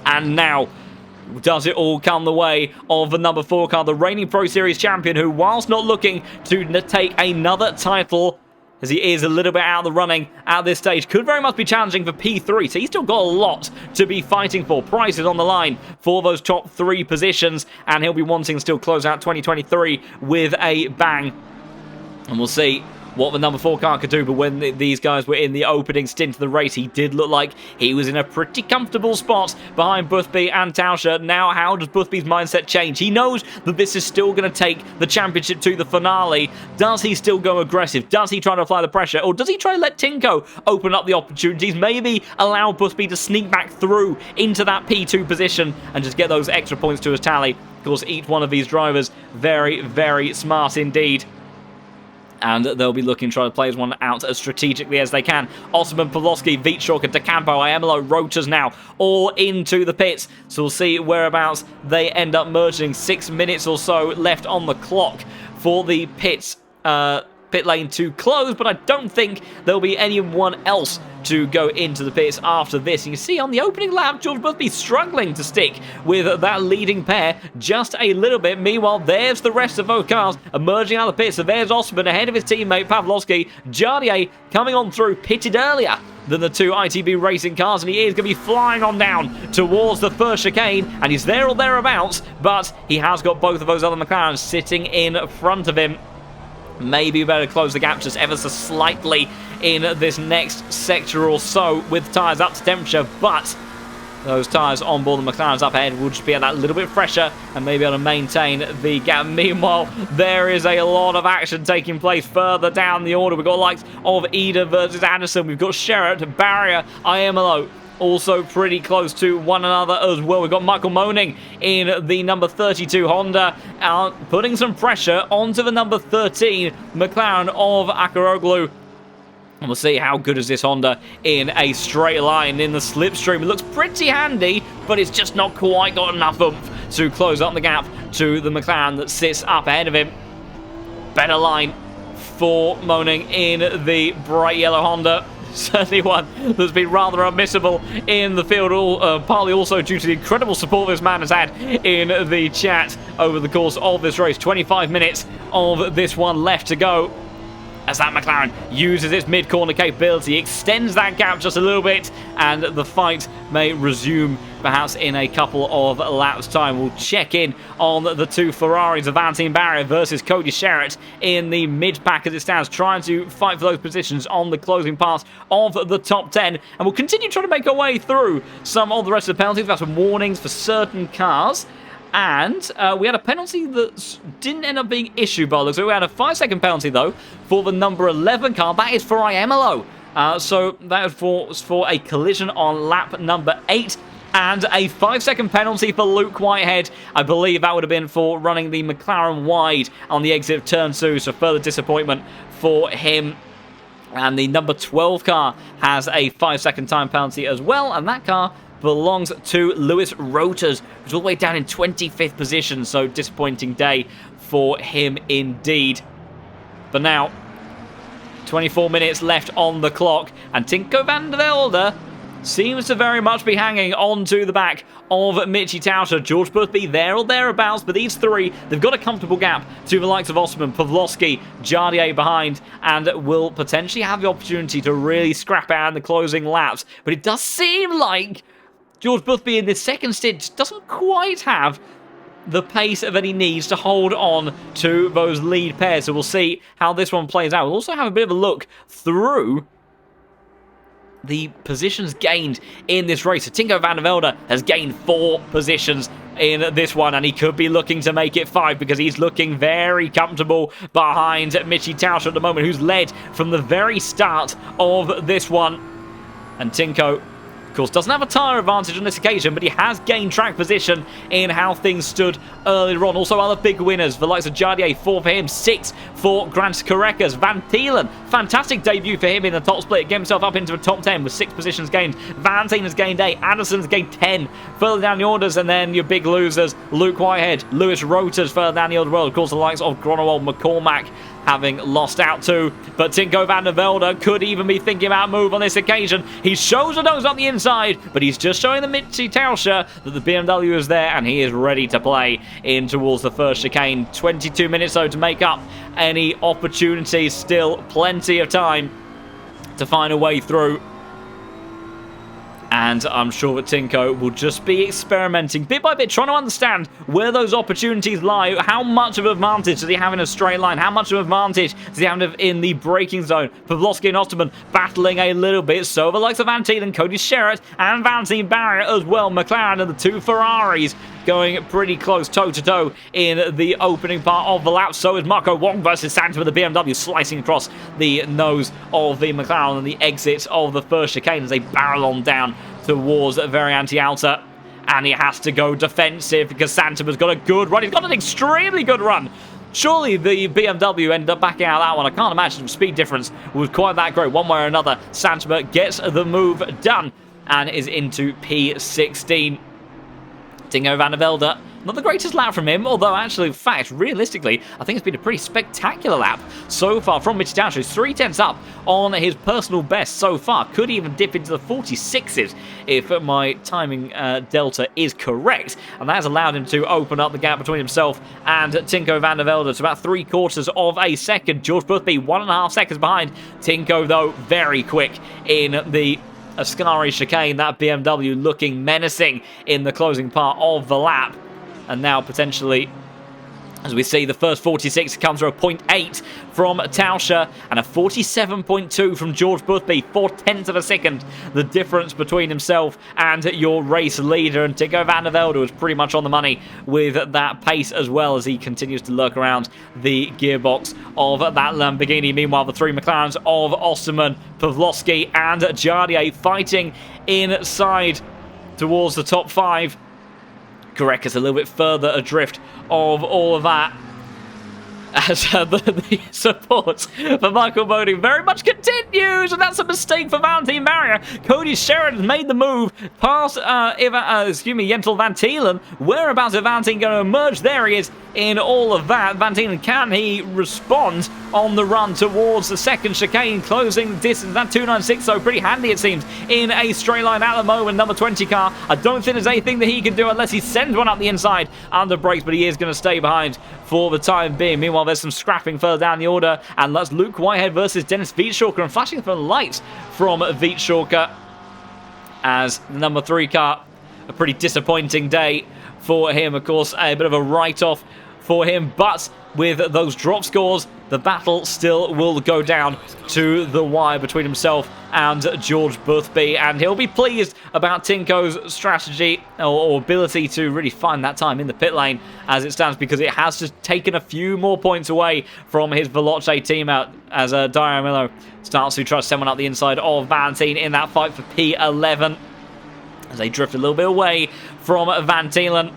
And now... does it all come the way of the number 4 car, the reigning Pro Series champion, who, whilst not looking to take another title, as he is a little bit out of the running at this stage, could very much be challenging for P3, so he's still got a lot to be fighting for. Prices on the line for those top 3 positions, and he'll be wanting to still close out 2023 with a bang. And we'll see what the number 4 car could do, but when these guys were in the opening stint of the race, he did look like he was in a pretty comfortable spot behind Boothby and Tauscher. Now, how does Boothby's mindset change? He knows that this is still going to take the championship to the finale. Does he still go aggressive? Does he try to apply the pressure? Or does he try to let Tinko open up the opportunities? Maybe allow Boothby to sneak back through into that P2 position and just get those extra points to his tally. Of course, each one of these drivers very, very smart indeed. And they'll be looking to try to play this one out as strategically as they can. Osman, Pawlowski, Vitshoka, DeCampo, Iemelo, Rotors now all into the pits. So we'll see whereabouts they end up merging. 6 minutes or so left on the clock for the pit lane to close, but I don't think there'll be anyone else to go into the pits after this. You can see on the opening lap, George Boothby struggling to stick with that leading pair just a little bit. Meanwhile, there's the rest of those cars emerging out of the pits. So there's Osman ahead of his teammate Pawlowski. Jardier coming on through, pitted earlier than the 2 ITB racing cars, and he is going to be flying on down towards the first chicane, and he's there or thereabouts, but he has got both of those other McLarens sitting in front of him. Maybe we better close the gap just ever so slightly in this next sector or so with tyres up to temperature, but those tyres on board the McLarens up ahead will just be that little bit fresher and maybe able to maintain the gap. Meanwhile, there is a lot of action taking place further down the order. We've got the likes of Ida versus Anderson. We've got Sherratt, Barrier, Iemelo, also pretty close to one another as well. We've got Michael Moning in the number 32 Honda, putting some pressure onto the number 13 McLaren of Akaroglu. And we'll see how good is this Honda in a straight line in the slipstream. It looks pretty handy, but it's just not quite got enough oomph to close up the gap to the McLaren that sits up ahead of him. Better line for Moning in the bright yellow Honda. Certainly one that's been rather unmissable in the field, partly also due to the incredible support this man has had in the chat over the course of this race. 25 minutes of this one left to go, as that McLaren uses its mid-corner capability, extends that gap just a little bit, and the fight may resume perhaps in a couple of laps' time. We'll check in on the 2 Ferraris of Valentin Barrier versus Cody Sherratt in the mid-pack as it stands, trying to fight for those positions on the closing part of the top 10, and we'll continue trying to make our way through some of the rest of the penalties. We've got some warnings for certain cars. And we had a penalty that didn't end up being issued by the looks of it. We had a 5-second penalty, though, for the number 11 car. That is for Iemelo. So that was for a collision on lap number 8. And a 5-second penalty for Luke Whitehead. I believe that would have been for running the McLaren wide on the exit of turn 2. So further disappointment for him. And the number 12 car has a 5-second time penalty as well. And that car belongs to Lewis Rotors, who's all the way down in 25th position, so disappointing day for him indeed. But now, 24 minutes left on the clock, and Tinko van der Velde seems to very much be hanging on to the back of Mitchie Tauscher. George Boothby there or thereabouts, but these three, they've got a comfortable gap to the likes of Osman, Pawlowski, Jardier behind, and will potentially have the opportunity to really scrap out in the closing laps. But it does seem like George Boothby in this second stint doesn't quite have the pace that he needs to hold on to those lead pairs. So we'll see how this one plays out. We'll also have a bit of a look through the positions gained in this race. So Tinko van der Velde has gained 4 positions in this one, and he could be looking to make it 5 because he's looking very comfortable behind Mitchie Tauscher at the moment, who's led from the very start of this one. And Tinko, of course, doesn't have a tyre advantage on this occasion, but he has gained track position in how things stood earlier on. Also, other big winners, the likes of Jardier, 4 for him, 6 for Grant Korekas. Van Thielen, fantastic debut for him in the top split, get himself up into the top 10 with 6 positions gained. Valentin has gained 8, Anderson's gained 10. Further down the orders, and then your big losers, Luke Whitehead, Lewis Rotors further down the order. Well, of course, the likes of Gronewald, McCormack having lost out too. But Tinko van der Velde could even be thinking about a move on this occasion. He shows a nose on the inside, but he's just showing the Mitchie Tauscher that the BMW is there and he is ready to play in towards the first chicane. 22 minutes though to make up any opportunities. Still plenty of time to find a way through. And I'm sure that Tinko will just be experimenting bit by bit, trying to understand where those opportunities lie. How much of an advantage does he have in a straight line? How much of an advantage does he have in the braking zone? Pawlowski and Osterman battling a little bit. So the likes of Van Thielen, Cody Sherratt, and Valentine Barrier as well. McLaren and the two Ferraris going pretty close toe-to-toe in the opening part of the lap. So is Marco Wong versus Santa with the BMW slicing across the nose of the McLaren and the exit of the first chicane as they barrel on down towards very anti-outer. And he has to go defensive because Santima's got a good run. He's got an extremely good run. Surely the BMW ended up backing out that one. I can't imagine the speed difference was quite that great. One way or another, Santima gets the move done and is into P16. Dingo van der Velde, not the greatest lap from him, although actually, in fact, realistically, I think it's been a pretty spectacular lap so far from Mitch Down. He's 3/10 up on his personal best so far. Could even dip into the 46s if my timing delta is correct. And that has allowed him to open up the gap between himself and Tinko van der Velde to about 3/4 of a second. George Boothby, 1.5 seconds behind. Tinko, though, very quick in the Ascari chicane. That BMW looking menacing in the closing part of the lap. And now potentially, as we see, the first 46 comes through a 0.8 from Tauscher and a 47.2 from George Boothby. 0.4 of a second, the difference between himself and your race leader. And Tinko van der Velde was pretty much on the money with that pace as well as he continues to lurk around the gearbox of that Lamborghini. Meanwhile, the three McLarens of Osterman, Pawlowski and Jardier fighting inside towards the top 5. Correct, is a little bit further adrift of all of that. As the support for Michael Bodie very much continues, and that's a mistake for Valentine Barrier. Cody Sherratt has made the move past Jentel Van Thielen. Whereabouts is Valentine going to emerge? There he is in all of that. Van Thielen, can he respond on the run towards the second chicane, closing distance? That 296, so pretty handy it seems in a straight line at the moment. Number 20 car, I don't think there's anything that he can do unless he sends one up the inside under brakes, but he is going to stay behind for the time being. Meanwhile, there's some scrapping further down the order, and that's Luke Whitehead versus Dennis Wietschalker, and flashing for lights from Wietschalker as the number 3 car. A pretty disappointing day for him, of course, a bit of a write-off for him, but with those drop scores, the battle still will go down to the wire between himself and George Boothby, and he'll be pleased about Tinko's strategy or ability to really find that time in the pit lane as it stands, because it has just taken a few more points away from his Veloce teammate as Dario Millo starts to try to send one up the inside of Valentine in that fight for P11 as they drift a little bit away from Van Thielen.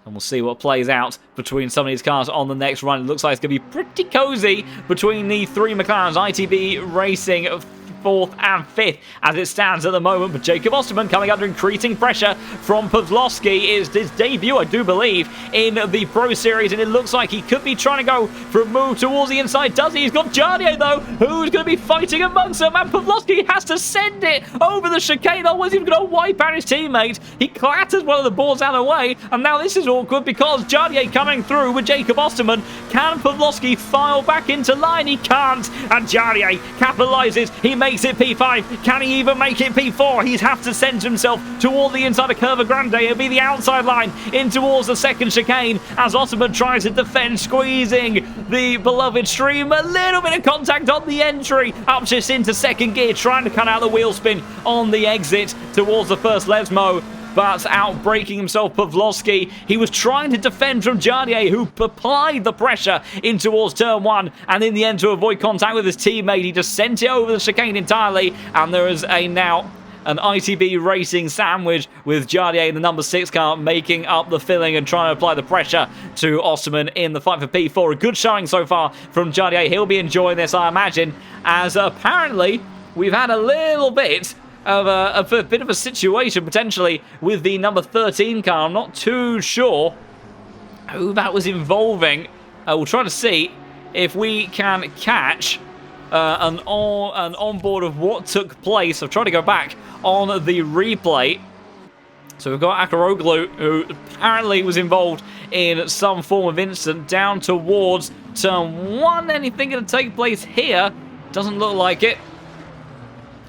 And we'll see what plays out between some of these cars on the next run. It looks like it's going to be pretty cozy between the three McLarens. ITB Racing 4th and 5th as it stands at the moment. But Jacob Osterman coming under increasing pressure from Pawlowski. Is his debut, I do believe, in the Pro Series. And it looks like he could be trying to go for a move towards the inside. Does he? He's got Jardier, though, who's going to be fighting amongst them. And Pawlowski has to send it over the chicane. Otherwise, he's going to wipe out his teammate. He clatters one of the boards out of the way. And now this is awkward because Jardier coming through with Jacob Osterman. Can Pawlowski file back into line? He can't. And Jardier capitalizes. He makes it P5. Can he even make it P4? He's have to send himself toward the inside of Curva Grande. It'll be the outside line in towards the second chicane as Osterman tries to defend, squeezing the beloved stream. A little bit of contact on the entry. Up just into second gear, trying to cut out the wheel spin on the exit towards the first Lesmo. But outbraking himself, Pawlowski. He was trying to defend from Jardier, who applied the pressure in towards turn 1. And in the end, to avoid contact with his teammate, he just sent it over the chicane entirely. And there is now an ITB Racing sandwich with Jardier in the number 6 car making up the filling and trying to apply the pressure to Osterman in the fight for P4. A good showing so far from Jardier. He'll be enjoying this, I imagine, as apparently we've had a little bit of a bit of a situation potentially with the number 13 car. I'm not too sure who that was involving. We'll try to see if we can catch an onboard of what took place. I've tried to go back on the replay. So we've got Akaroglu, who apparently was involved in some form of incident down towards turn 1. Anything going to take place here? Doesn't look like it.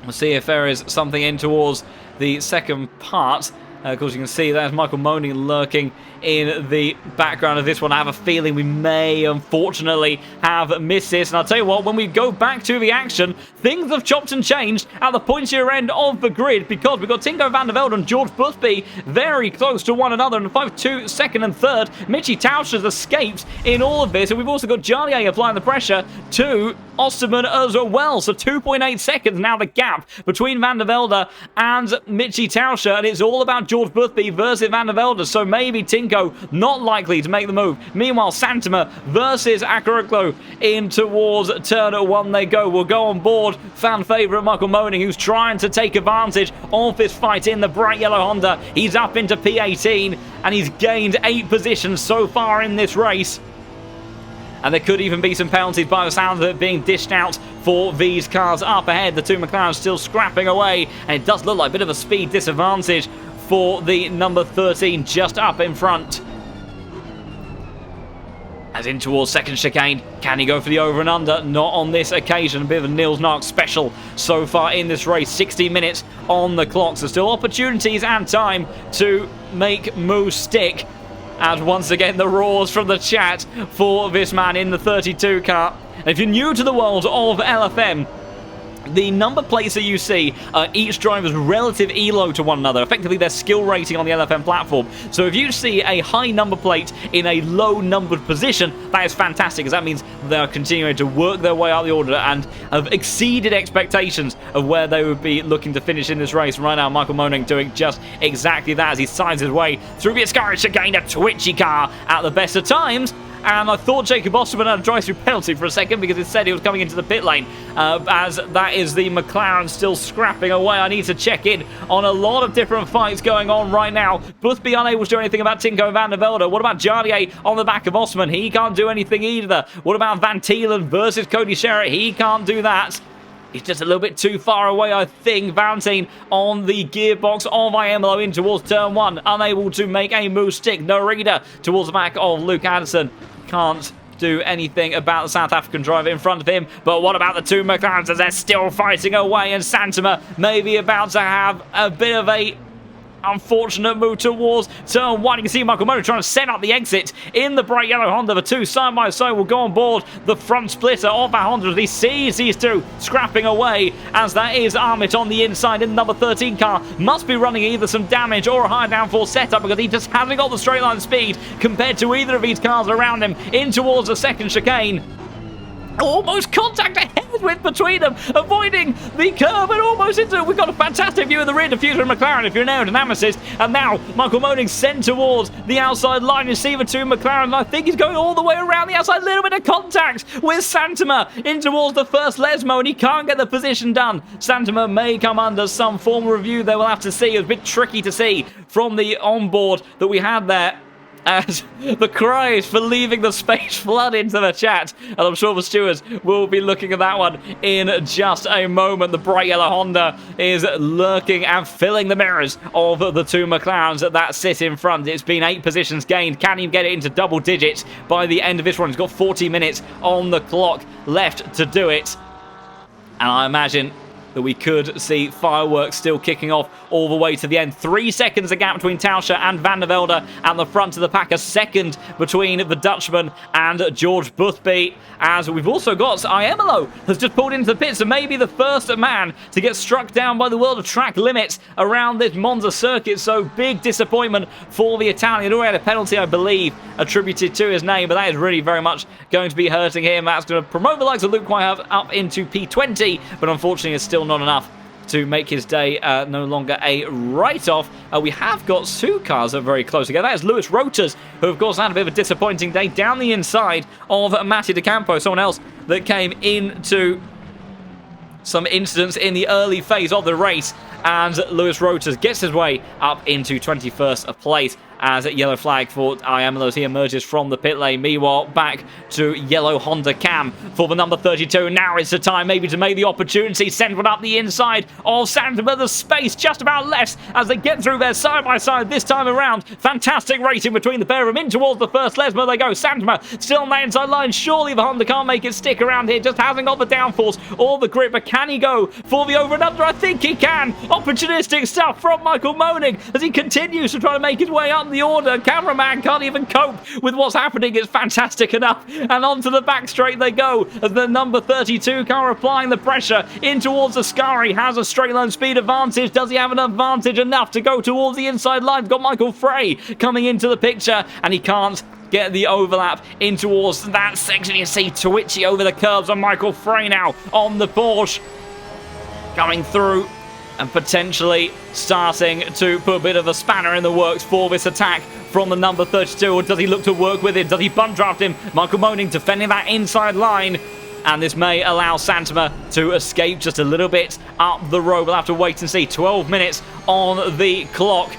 We'll see if there is something in towards the second part. Of course, you can see there's Michael Moning lurking in the background of this one. I have a feeling we may, unfortunately, have missed this. And I'll tell you what, when we go back to the action, things have chopped and changed at the pointier end of the grid, because we've got Tinko van der Velde and George Boothby very close to one another. And 5-2, second and third. Mitchie Tausch has escaped in all of this. And we've also got Jardier applying the pressure to Osterman as well. So 2.8 seconds now the gap between van der Velde and Mitchie Tausch. And it's all about George Boothby versus van der Velde. So maybe Tinko not likely to make the move. Meanwhile, Santama versus Akaroglu in towards turn 1 they go. We'll go on board fan favourite Michael Moning, who's trying to take advantage of this fight in the bright yellow Honda. He's up into P18 and he's gained 8 positions so far in this race. And there could even be some penalties by the sound of it being dished out for these cars up ahead. The two McLarens still scrapping away, and it does look like a bit of a speed disadvantage for the number 13 just up in front. As in towards second chicane, can he go for the over and under? Not on this occasion. A bit of a Nils Nark special so far in this race. 60 minutes on the clock, so still opportunities and time to make moves stick. And once again, the roars from the chat for this man in the 32 car. And if you're new to the world of LFM, the number plates that you see are each driver's relative elo to one another, effectively their skill rating on the LFM platform. So if you see a high number plate in a low numbered position, that is fantastic, because that means they are continuing to work their way up the order and have exceeded expectations of where they would be looking to finish in this race. Right now, Michael Moning doing just exactly that as he signs his way through the Ascari chicane, a twitchy car at the best of times. And I thought Jacob Osterman had a drive-through penalty for a second, because it said he was coming into the pit lane, as that is the McLaren still scrapping away. I need to check in on a lot of different fights going on right now. Boothby unable to do anything about Tinko van der Velde. What about Jardier on the back of Osterman? He can't do anything either. What about Van Thielen versus Cody Sherritt? He can't do that. He's just a little bit too far away, I think. Valentine on the gearbox of IMLO in towards turn 1. Unable to make a move stick. Narita towards the back of Luke Anderson. Can't do anything about the South African driver in front of him. But what about the two McLarens as they're still fighting away? And Santama maybe about to have a bit of a unfortunate move towards turn 1. You can see Michael Moning trying to set up the exit in the bright yellow Honda. The two side by side will go on board the front splitter of that Honda as he sees these two scrapping away, as that is Armit on the inside in the number 13 car. Must be running either some damage or a high downforce setup, because he just hasn't got the straight line speed compared to either of these cars around him. In towards the second chicane. Almost contact ahead with between them, avoiding the curve and almost into it. We've got a fantastic view of the rear diffuser and McLaren if you're an aerodynamicist. And now Michael Moning sent towards the outside line. You see the two McLaren, and I think he's going all the way around the outside. A little bit of contact with Santama in towards the first Lesmo, and he can't get the position done. Santama may come under some form of review. They will have to see. It was a bit tricky to see from the onboard that we had there, as the cries for leaving the space flood into the chat. And I'm sure the stewards will be looking at that one in just a moment. The bright yellow Honda is lurking and filling the mirrors of the two McLarens that sit in front. It's been 8 positions gained. Can he get it into double digits by the end of this one? He's got 40 minutes on the clock left to do it. And I imagine that we could see fireworks still kicking off all the way to the end. 3 seconds a gap between Tauscher and Van der Velde at the front of the pack. A second between the Dutchman and George Boothby. As we've also got Iemelo has just pulled into the pits, so maybe the first man to get struck down by the world of track limits around this Monza circuit. So big disappointment for the Italian. Already had a penalty, I believe, attributed to his name, but that is really very much going to be hurting him. That's going to promote the likes of Luke Whitehead up into P20, but unfortunately it's still not enough to make his day no longer a write-off. We have got 2 cars that are very close together. That is Lewis Roters, who of course had a bit of a disappointing day down the inside of Matty DeCampo, someone else that came into some incidents in the early phase of the race, and Lewis Roters gets his way up into 21st place. as yellow flag for Iamalo as he emerges from the pit lane. Meanwhile, back to yellow Honda Cam for the number 32. Now is the time maybe to make the opportunity. Send one up the inside of Santama. The space just about less as they get through there side by side this time around. Fantastic racing between the pair of them. In towards the first Lesmo they go. Santama still on the inside line. Surely the Honda can't make it stick around here. Just hasn't got the downforce or the grip. But can he go for the over and under? I think he can. Opportunistic stuff from Michael Moaning as he continues to try to make his way up the order. Cameraman can't even cope with what's happening. It's fantastic enough. And onto the back straight they go as the number 32 car applying the pressure in towards Ascari. Has a straight line speed advantage. Does he have an advantage enough to go towards the inside line? Got Michael Frey coming into the picture and he can't get the overlap in towards that section. You see Twitchy over the curbs on Michael Frey now on the Porsche coming through and potentially starting to put a bit of a spanner in the works for this attack from the number 32. Or does he look to work with it? Does he bunt draft him? Michael Moaning defending that inside line. And this may allow Santama to escape just a little bit up the road. We'll have to wait and see. 12 minutes on the clock.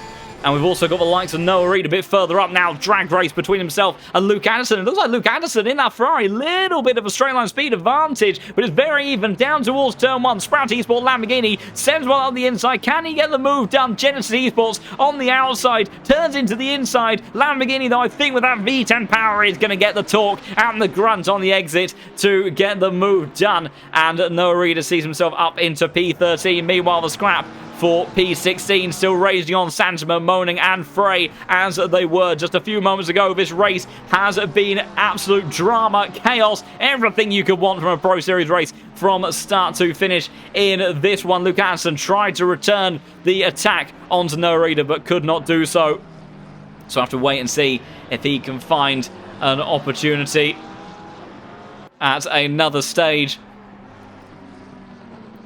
And we've also got the likes of Noah Reid a bit further up now. Drag race between himself and Luke Anderson. It looks like Luke Anderson in that Ferrari. Little bit of a straight line speed advantage, but it's very even down towards turn one. Sprout Esports Lamborghini sends one on the inside. Can he get the move done? Genesis Esports on the outside. Turns into the inside. Lamborghini, though, I think with that V10 power is going to get the torque and the grunt on the exit to get the move done. And Noah Reid sees himself up into P13. Meanwhile, the scrap for P16 still raging on. Santama, Moaning and Frey as they were just a few moments ago. This race has been absolute drama, chaos, everything you could want from a Pro Series race from start to finish in this one. Luke Anderson tried to return the attack onto Noah Reid but could not do so. So I have to wait and see if he can find an opportunity at another stage.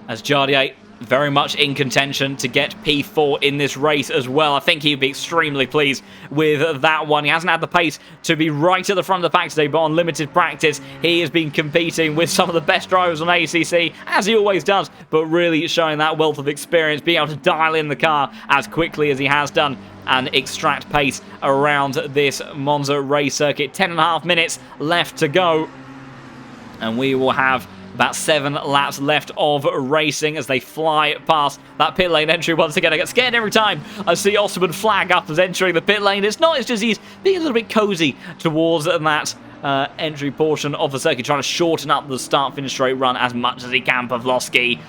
As Jardier very much in contention to get P4 in this race as well. I think he'd be extremely pleased with that one. He hasn't had the pace to be right at the front of the pack today, but on limited practice, he has been competing with some of the best drivers on ACC, as he always does, but really showing that wealth of experience, being able to dial in the car as quickly as he has done and extract pace around this Monza race circuit. 10.5 minutes left to go, and we will have about 7 laps left of racing as they fly past that pit lane entry once again. I get scared every time I see Osterman flag up as entering the pit lane. It's not, it's just he's being a little bit cozy towards that entry portion of the circuit, trying to shorten up the start-finish straight run as much as he can. Pavlovsky,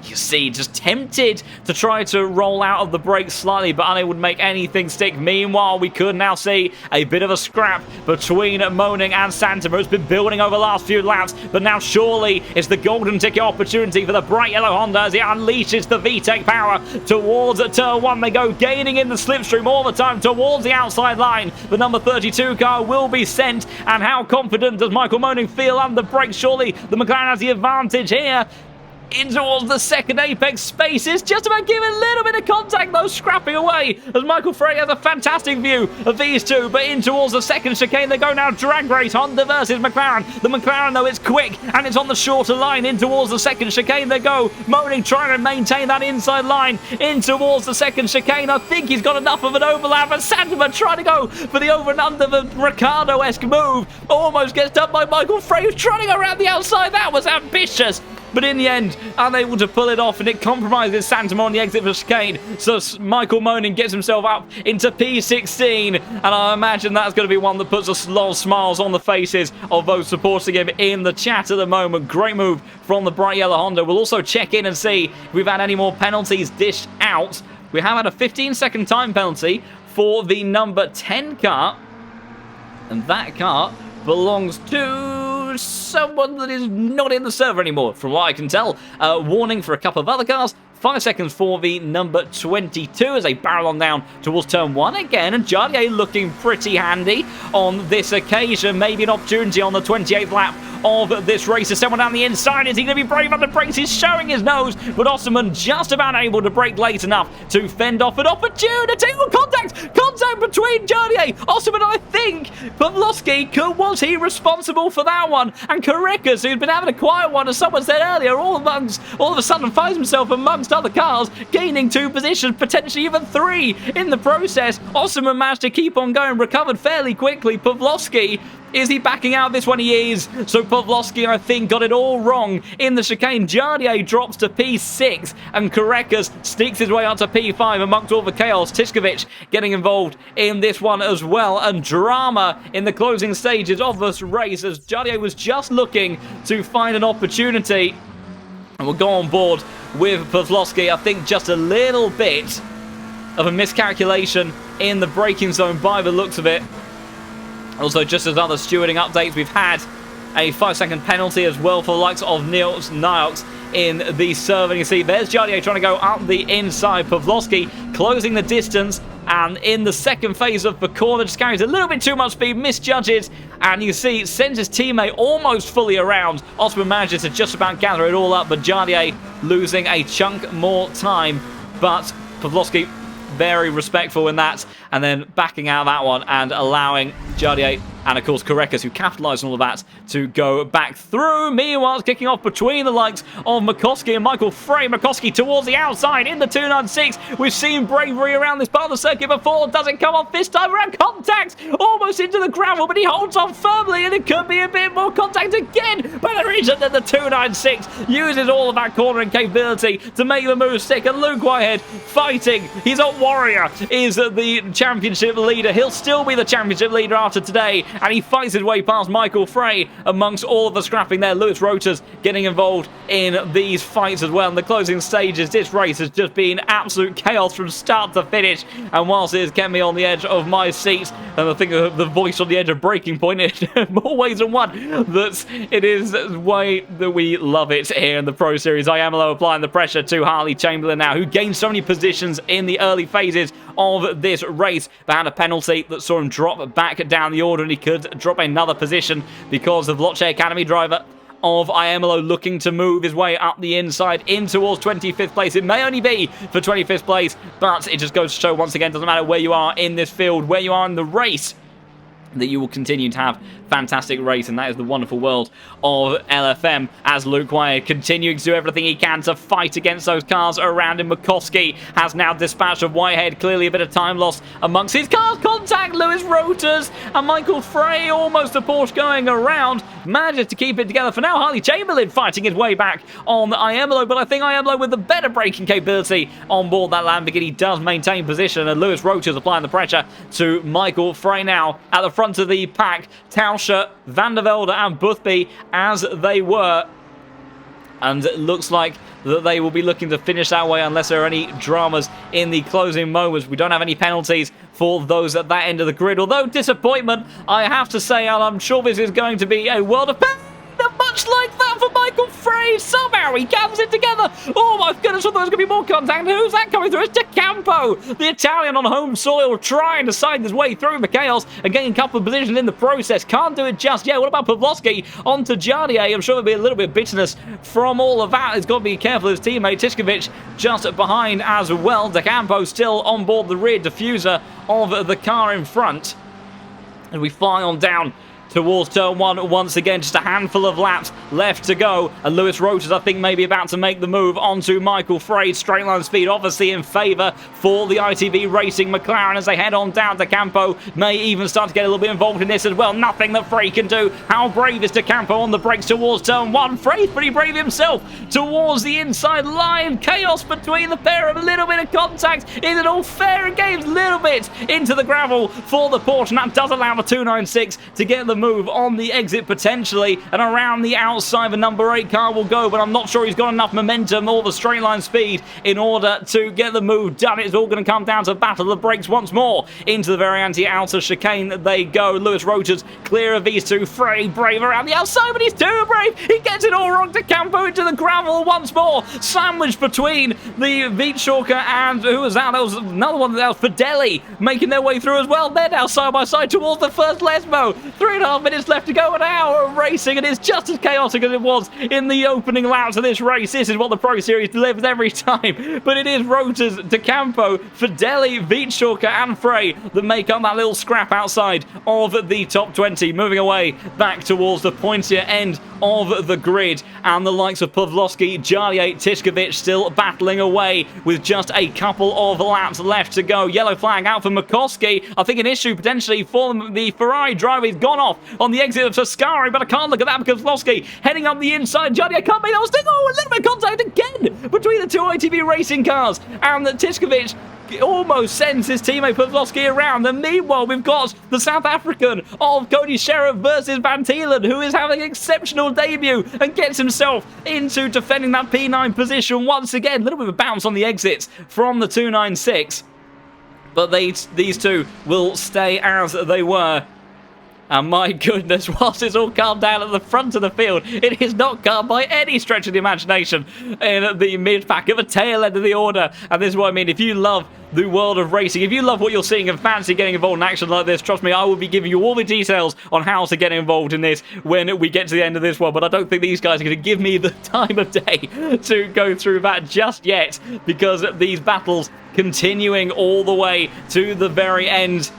you see, just tempted to try to roll out of the brakes slightly, but unable to make anything stick. Meanwhile, we could now see a bit of a scrap between Moaning and Santama. It's been building over the last few laps, but now surely it's the golden ticket opportunity for the bright yellow Honda as he unleashes the VTEC power towards turn one. They go gaining in the slipstream all the time towards the outside line. The number 32 car will be sent, and how confident does Michael Moaning feel under brakes? Surely the McLaren has the advantage here. In towards the second apex space. It's just about giving a little bit of contact, though, scrapping away as Michael Frey has a fantastic view of these two. But in towards the second chicane they go now. Drag race, Honda versus McLaren. The McLaren, though, it's quick and it's on the shorter line. In towards the second chicane they go. Moaning trying to maintain that inside line. In towards the second chicane. I think he's got enough of an overlap. And Santama trying to go for the over and under, the Ricciardo-esque move. Almost gets done by Michael Frey, who's trying to go around the outside. That was ambitious, but in the end, unable to pull it off, and it compromises Santama on the exit for chicane. So Michael Moaning gets himself up into P16, and I imagine that's going to be one that puts a lot of smiles on the faces of those supporting him in the chat at the moment. Great move from the bright yellow Honda. We'll also check in and see if we've had any more penalties dished out. We have had a 15-second time penalty for the number 10 car, and that car belongs to someone that is not in the server anymore, from what I can tell. Warning for a couple of other cars. 5 seconds for the number 22 as they barrel on down towards turn 1 again. And Jardier looking pretty handy on this occasion. Maybe an opportunity on the 28th lap of this race. Is someone down the inside? Is he going to be brave under brakes? He's showing his nose, but Osterman just about able to brake late enough to fend off an opportunity. Oh, contact between Jardier, Osterman, I think. Pavlovsky, was he responsible for that one? And Karekas, who's been having a quiet one, as someone said earlier, all of a sudden finds himself amongst amongst other cars, gaining 2 positions, potentially even 3 in the process. Osman managed to keep on going, recovered fairly quickly. Pawlowski, is he backing out this one? He is. So Pawlowski, I think, got it all wrong in the chicane. Jardier drops to P6, and Korekas sneaks his way up to P5 amongst all the chaos. Tiskovic getting involved in this one as well, and drama in the closing stages of this race as Jardier was just looking to find an opportunity. And we'll go on board with Pawlowski. I think just a little bit of a miscalculation in the braking zone by the looks of it. Also, just as other stewarding updates, we've had a 5-second penalty as well for the likes of Niels Niox in the serving. You see, there's Jardier trying to go up the inside. Pawlowski closing the distance, and in the second phase of the corner, just carries a little bit too much speed, misjudges, and you see, sends his teammate almost fully around. Osman manages to just about gather it all up, but Jardier losing a chunk more time, but Pawlowski very respectful in that, and then backing out that one and allowing Jardier and, of course, Korekas, who capitalised on all of that, to go back through. Meanwhile, it's kicking off between the likes of McCoskey and Michael Frey. McCoskey towards the outside in the 296. We've seen bravery around this part of the circuit before. Doesn't come off this time around. Contact almost into the gravel, but he holds on firmly, and it could be a bit more contact again. But there isn't, that the 296 uses all of that cornering capability to make the move stick. And Luke Whitehead fighting. He's a warrior, is the championship leader. He'll still be the championship leader after today, and he fights his way past Michael Frey amongst all of the scrapping there. Lewis Roters getting involved in these fights as well. In the closing stages, this race has just been absolute chaos from start to finish, and whilst it has kept me on the edge of my seat, and I think the voice on the edge of breaking point, in more ways than one, that it is the way that we love it here in the Pro Series. Iamolo applying the pressure to Harley Chamberlain now, who gained so many positions in the early phases of this race. They had a penalty that saw him drop back down the order, and he could drop another position because of Loche Academy driver of Iamolo looking to move his way up the inside in towards 25th place. It may only be for 25th place, but it just goes to show once again, doesn't matter where you are in this field, where you are in the race, that you will continue to have fantastic race, and that is the wonderful world of LFM, as Luke Whitehead continuing to do everything he can to fight against those cars around him. McCoskey has now dispatched of Whitehead, clearly a bit of time lost amongst his cars. Contact Lewis Roters and Michael Frey, almost a Porsche going around, manages to keep it together for now. Harley Chamberlain fighting his way back on Iamolo, but I think Iamolo with the better braking capability on board that Lamborghini does maintain position, and Lewis Roters applying the pressure to Michael Frey now at the front of the pack. Tauscher, Van der Velde and Boothby as they were, and it looks like that they will be looking to finish that way unless there are any dramas in the closing moments. We don't have any penalties for those at that end of the grid, although disappointment, I have to say, and I'm sure this is going to be a world of pain. Much like that for Michael Frey. Somehow he gathers it together. Oh my goodness, I thought there was going to be more contact. Who's that coming through? It's De Campo, the Italian on home soil, trying to side his way through the chaos and getting a couple of positions in the process. Can't do it just yet. What about Pawlowski onto Jardier? I'm sure there'll be a little bit of bitterness from all of that. He's got to be careful of his teammate. Tiskovic just behind as well. De Campo still on board the rear diffuser of the car in front. And we fly on down towards turn one once again. Just a handful of laps left to go, and Lewis Roters, I think, may be about to make the move onto Michael Frey. Straight line speed obviously in favour for the ITV Racing McLaren as they head on down. De Campo may even start to get a little bit involved in this as well. Nothing that Frey can do. How brave is De Campo on the brakes towards turn one? Frey's pretty brave himself towards the inside line. Chaos between the pair, a little bit of contact. Is it all fair and games? Little bit into the gravel for the Porsche, and that does allow the 296 to get the move on the exit potentially, and around the outside the number 8 car will go, but I'm not sure he's got enough momentum or the straight line speed in order to get the move done. It's all going to come down to battle of the brakes once more. Into the very anti-outer chicane that they go. Lewis Roters clear of these two. Frey brave around the outside, but he's too brave. He gets it all wrong. De Campo into the gravel once more, sandwiched between the Vietschorker and who was that? That was another one. That was Fideli making their way through as well. They're now side by side towards the first Lesmo. 3.5 minutes left to go, an hour of racing, and it's just as chaotic as it was in the opening laps of this race. This is what the Pro Series delivers every time, but it is Roters, De Campo, Fideli, Vietschorker and Frey that make up that little scrap outside of the top 20, moving away back towards the pointier end of the grid, and the likes of Pawlowski, Jarlier, Tiskovic still battling away with just a couple of laps left to go. Yellow flag out for Makowski. I think an issue potentially for the Ferrari driver. He's gone off on the exit of Saskari, but I can't look at that because Pawlowski heading up the inside. Jarlier can't make that mistake. Oh, a little bit of contact again between the two ITV racing cars, and Tiskovic almost sends his teammate Pawlowski around. And meanwhile, we've got the South African of Cody Sherritt versus Van Thielen, who is having an exceptional debut and gets himself into defending that P9 position once again. A little bit of a bounce on the exits from the 296, but these two will stay as they were. And my goodness, whilst it's all calmed down at the front of the field, it is not calm by any stretch of the imagination in the mid-pack, at the tail end of the order. And this is what I mean. If you love the world of racing, if you love what you're seeing and fancy getting involved in action like this, trust me, I will be giving you all the details on how to get involved in this when we get to the end of this one. But I don't think these guys are going to give me the time of day to go through that just yet, because these battles continuing all the way to the very end.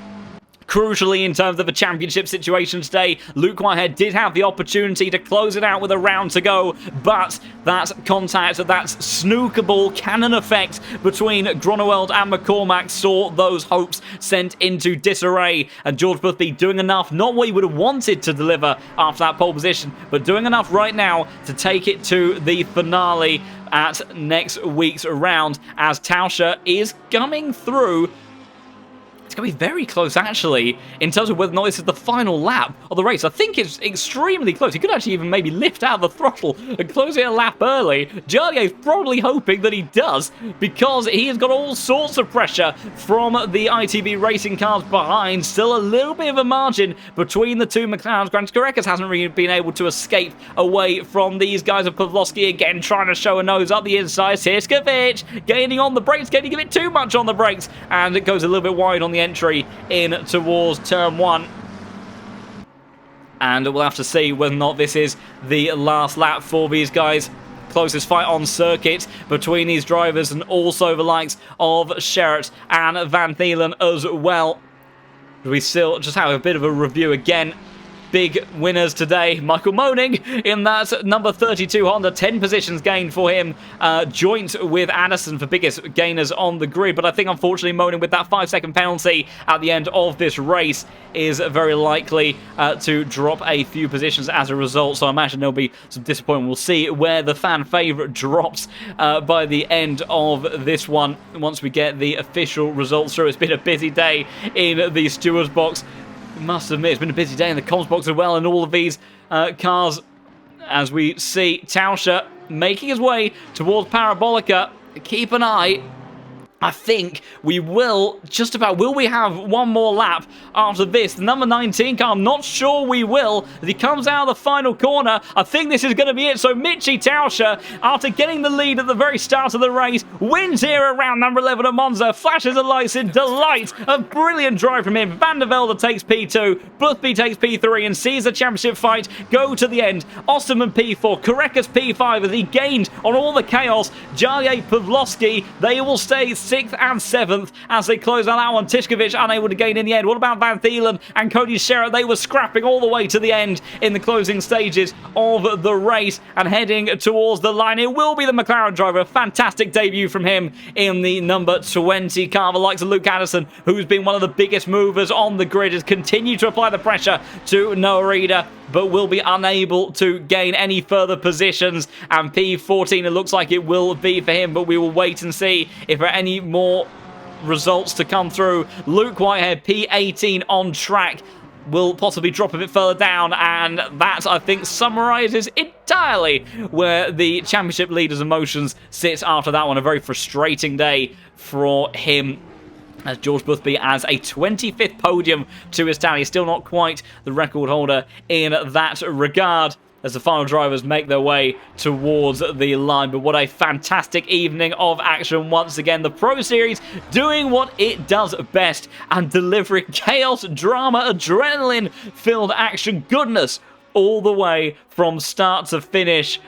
Crucially, in terms of the championship situation today, Luke Whitehead did have the opportunity to close it out with a round to go, but that contact, that snooker ball cannon effect between Gronewald and McCormack saw those hopes sent into disarray. And George Boothby doing enough, not what he would have wanted to deliver after that pole position, but doing enough right now to take it to the finale at next week's round, as Tauscher is coming through. It's going to be very close, actually, in terms of whether or not this is the final lap of the race. I think it's extremely close. He could actually even maybe lift out the throttle and close it a lap early. Jarlier's probably hoping that he does, because he has got all sorts of pressure from the ITB racing cars behind. Still a little bit of a margin between the two McLarens. Grant Korekes hasn't really been able to escape away from these guys. Of Pawlowski again trying to show a nose up the inside. Tiskovic gaining on the brakes, getting a bit too much on the brakes, and it goes a little bit wide on the entry in towards turn 1. And we'll have to see whether or not this is the last lap for these guys. Closest fight on circuit between these drivers, and also the likes of Sherritt and Van Thielen as well. We still just have a bit of a review again. Big winners today. Michael Moning in that number 32 Honda, 10 positions gained for him, joint with Anderson for biggest gainers on the grid. But I think, unfortunately, Moning, with that 5-second penalty at the end of this race, is very likely to drop a few positions as a result. So I imagine there'll be some disappointment. We'll see where the fan favourite drops by the end of this one, once we get the official results through. It's been a busy day in the stewards box. Must admit, it's been a busy day in the comms box as well, and all of these cars, as we see Tauscher making his way towards Parabolica. Keep an eye. I think we will just about... Will we have one more lap after this? The number 19 car, I'm not sure we will. As he comes out of the final corner, I think this is going to be it. So Michi Tauscher, after getting the lead at the very start of the race, wins here around number 11 at Monza, flashes the lights in delight. A brilliant drive from him. Van der Velde takes P2, Boothby takes P3, and sees the championship fight go to the end. Osterman P4, Korekes P5 as he gained on all the chaos. Jarlier, Pawlowski, they will stay 6th and 7th as they close out that one. Tiskovic unable to gain in the end. What about Van Thielen and Cody Sherritt? They were scrapping all the way to the end in the closing stages of the race and heading towards the line. It will be the McLaren driver. Fantastic debut from him in the number 20 car. The likes of Luke Addison, who's been one of the biggest movers on the grid, has continued to apply the pressure to Noah Reeder, but will be unable to gain any further positions. And P14, it looks like it will be for him, but we will wait and see if there are any more results to come through. Luke Whitehead, P18 on track, will possibly drop a bit further down, and that, I think, summarises entirely where the championship leader's emotions sit after that one. A very frustrating day for him, as George Boothby has a 25th podium to his tally. Still not quite the record holder in that regard, as the final drivers make their way towards the line. But what a fantastic evening of action once again. The Pro Series doing what it does best and delivering chaos, drama, adrenaline-filled action goodness all the way from start to finish.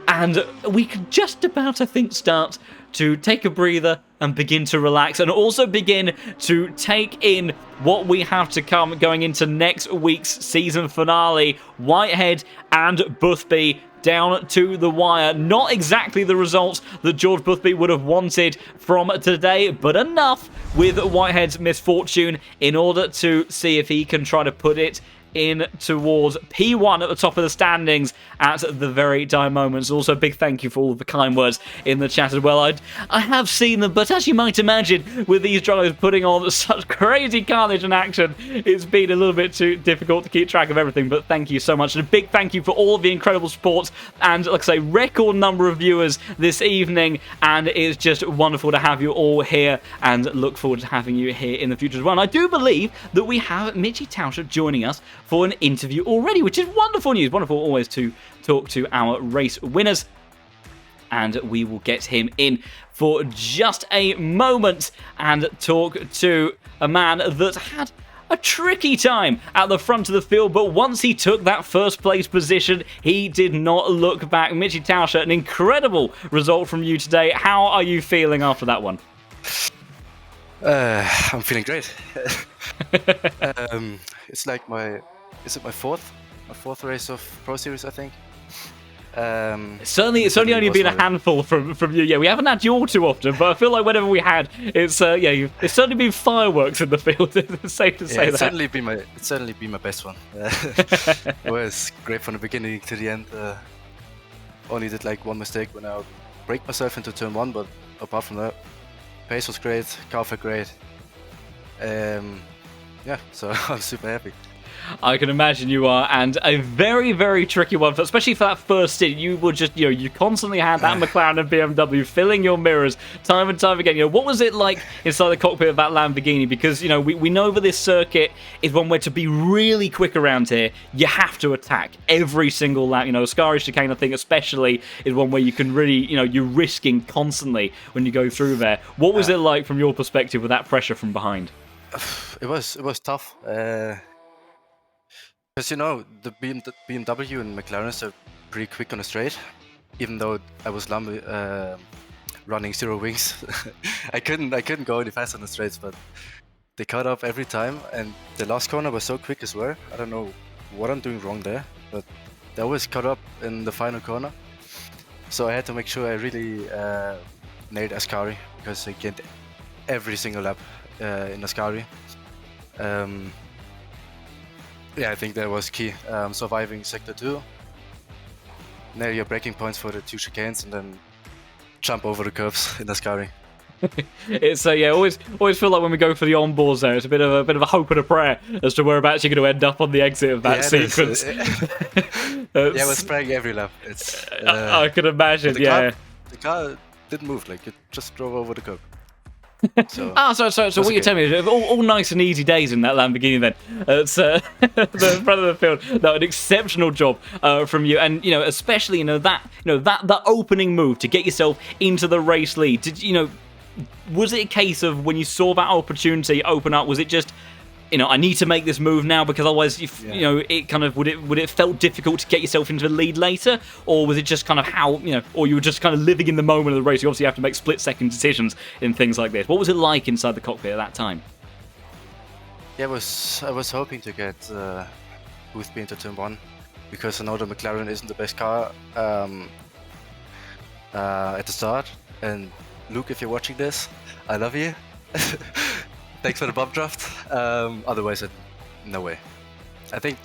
And we can just about, I think, start to take a breather and begin to relax, and also begin to take in what we have to come going into next week's season finale. Whitehead and Boothby down to the wire. Not exactly the results that George Boothby would have wanted from today, but enough with Whitehead's misfortune in order to see if he can try to put it in towards P1 at the top of the standings at the very dire moments. Also, a big thank you for all of the kind words in the chat as well. I have seen them, but as you might imagine, with these drivers putting on such crazy carnage and action, it's been a little bit too difficult to keep track of everything, but thank you so much. And a big thank you for all of the incredible support and, like I say, record number of viewers this evening, and it's just wonderful to have you all here and look forward to having you here in the future as well. And I do believe that we have Mitchy Tauscher joining us for an interview already, which is wonderful news. Wonderful always to talk to our race winners. And we will get him in for just a moment and talk to a man that had a tricky time at the front of the field, but once he took that first place position, he did not look back. Mitchy Tauscher, an incredible result from you today. How are you feeling after that one? I'm feeling great. It's like is it my fourth race of Pro Series, I think. It's only only been a handful from you. Yeah, we haven't had you all too often, but I feel like whenever we had, it's certainly been fireworks in the field. It's safe to say it's that. It's certainly been my best one. It was great from the beginning to the end. Only did like one mistake when I braked myself into turn 1, but apart from that, pace was great, car felt great. Yeah, so I'm super happy. I can imagine you are, and a very, very tricky one, especially for that first stint. You were just, you constantly had that McLaren and BMW filling your mirrors time and time again. What was it like inside the cockpit of that Lamborghini? Because, we know that this circuit is one where to be really quick around here, you have to attack every single lap. Ascari chicane, I think, especially, is one where you can really, you're risking constantly when you go through there. What was it like from your perspective with that pressure from behind? It was tough. Because the BMW and McLarens are pretty quick on the straight. Even though I was running 0 wings, I couldn't go any faster on the straights. But they caught up every time, and the last corner was so quick as well. I don't know what I'm doing wrong there, but they always caught up in the final corner. So I had to make sure I really nailed Ascari, because I gained every single lap in Ascari. Yeah, I think that was key. Surviving sector 2, nail your braking points for the 2 chicanes, and then jump over the curves in Ascari. It's always feel like when we go for the onboards there, it's a bit of a hope and a prayer as to whereabouts you're going to end up on the exit of that sequence. Yeah, I was spraying every lap. I could imagine. The car didn't move; like it just drove over the curb. So what you're telling me is all nice and easy days in that Lamborghini then. It's the front of the field. No, an exceptional job from you, and especially that opening move to get yourself into the race lead. Was it a case of when you saw that opportunity open up, was it just I need to make this move now because otherwise, it kind of would it felt difficult to get yourself into the lead later, or was it just kind of how or you were just kind of living in the moment of the race? You obviously have to make split-second decisions in things like this. What was it like inside the cockpit at that time? Yeah, I was hoping to get Boothby into turn 1 because I know the McLaren isn't the best car at the start. And Luke, if you're watching this, I love you. Thanks for the bump draft. Otherwise, no way. I think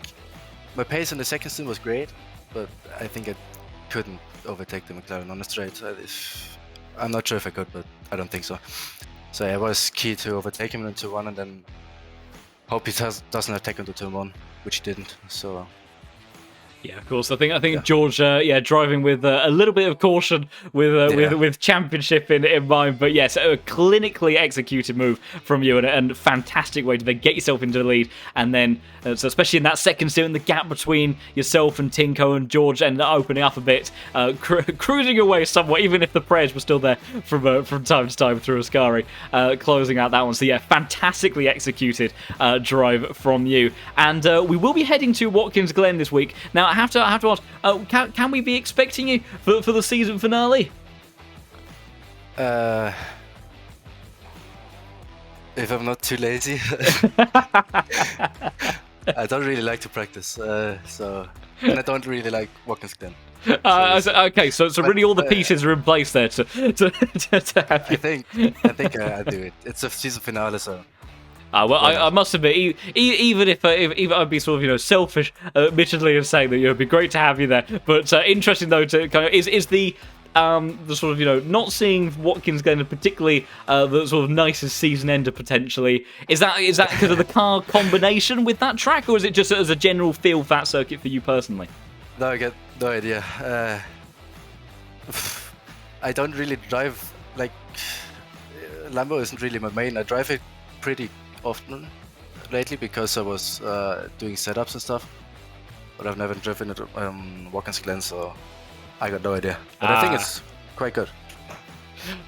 my pace in the second stint was great, but I think I couldn't overtake the McLaren on the straight. I'm not sure if I could, but I don't think so. So it was key to overtake him into 1 and then hope he doesn't attack into turn 1, which he didn't. So. Yeah, of course. I think George, driving with a little bit of caution, with championship in mind. But yes, a clinically executed move from you, and a fantastic way to then get yourself into the lead. And then, so especially in that second stint, the gap between yourself and Tinko and George ended up opening up a bit, cruising away somewhat, even if the prayers were still there from time to time through Ascari, closing out that one. So yeah, fantastically executed drive from you. And we will be heading to Watkins Glen this week. Now, I have to ask, can we be expecting you for the season finale? If I'm not too lazy. I don't really like to practice, and I don't really like Watkins Glen. Okay, so really all the pieces are in place there to have you. I think I do it. It's a season finale, so. Well, I must admit, even if I'd be sort of selfish, admittedly, in saying that it'd be great to have you there. But interesting though to kind of is the sort of not seeing Watkins Glen particularly the sort of nicest season ender potentially. Is that because of the car combination with that track, or is it just as a general feel for that circuit for you personally? No, I get no idea. I don't really drive like Lambo isn't really my main. I drive it pretty often lately because I was doing setups and stuff, but I've never driven it Watkins Glen, so I got no idea. But I think it's quite good.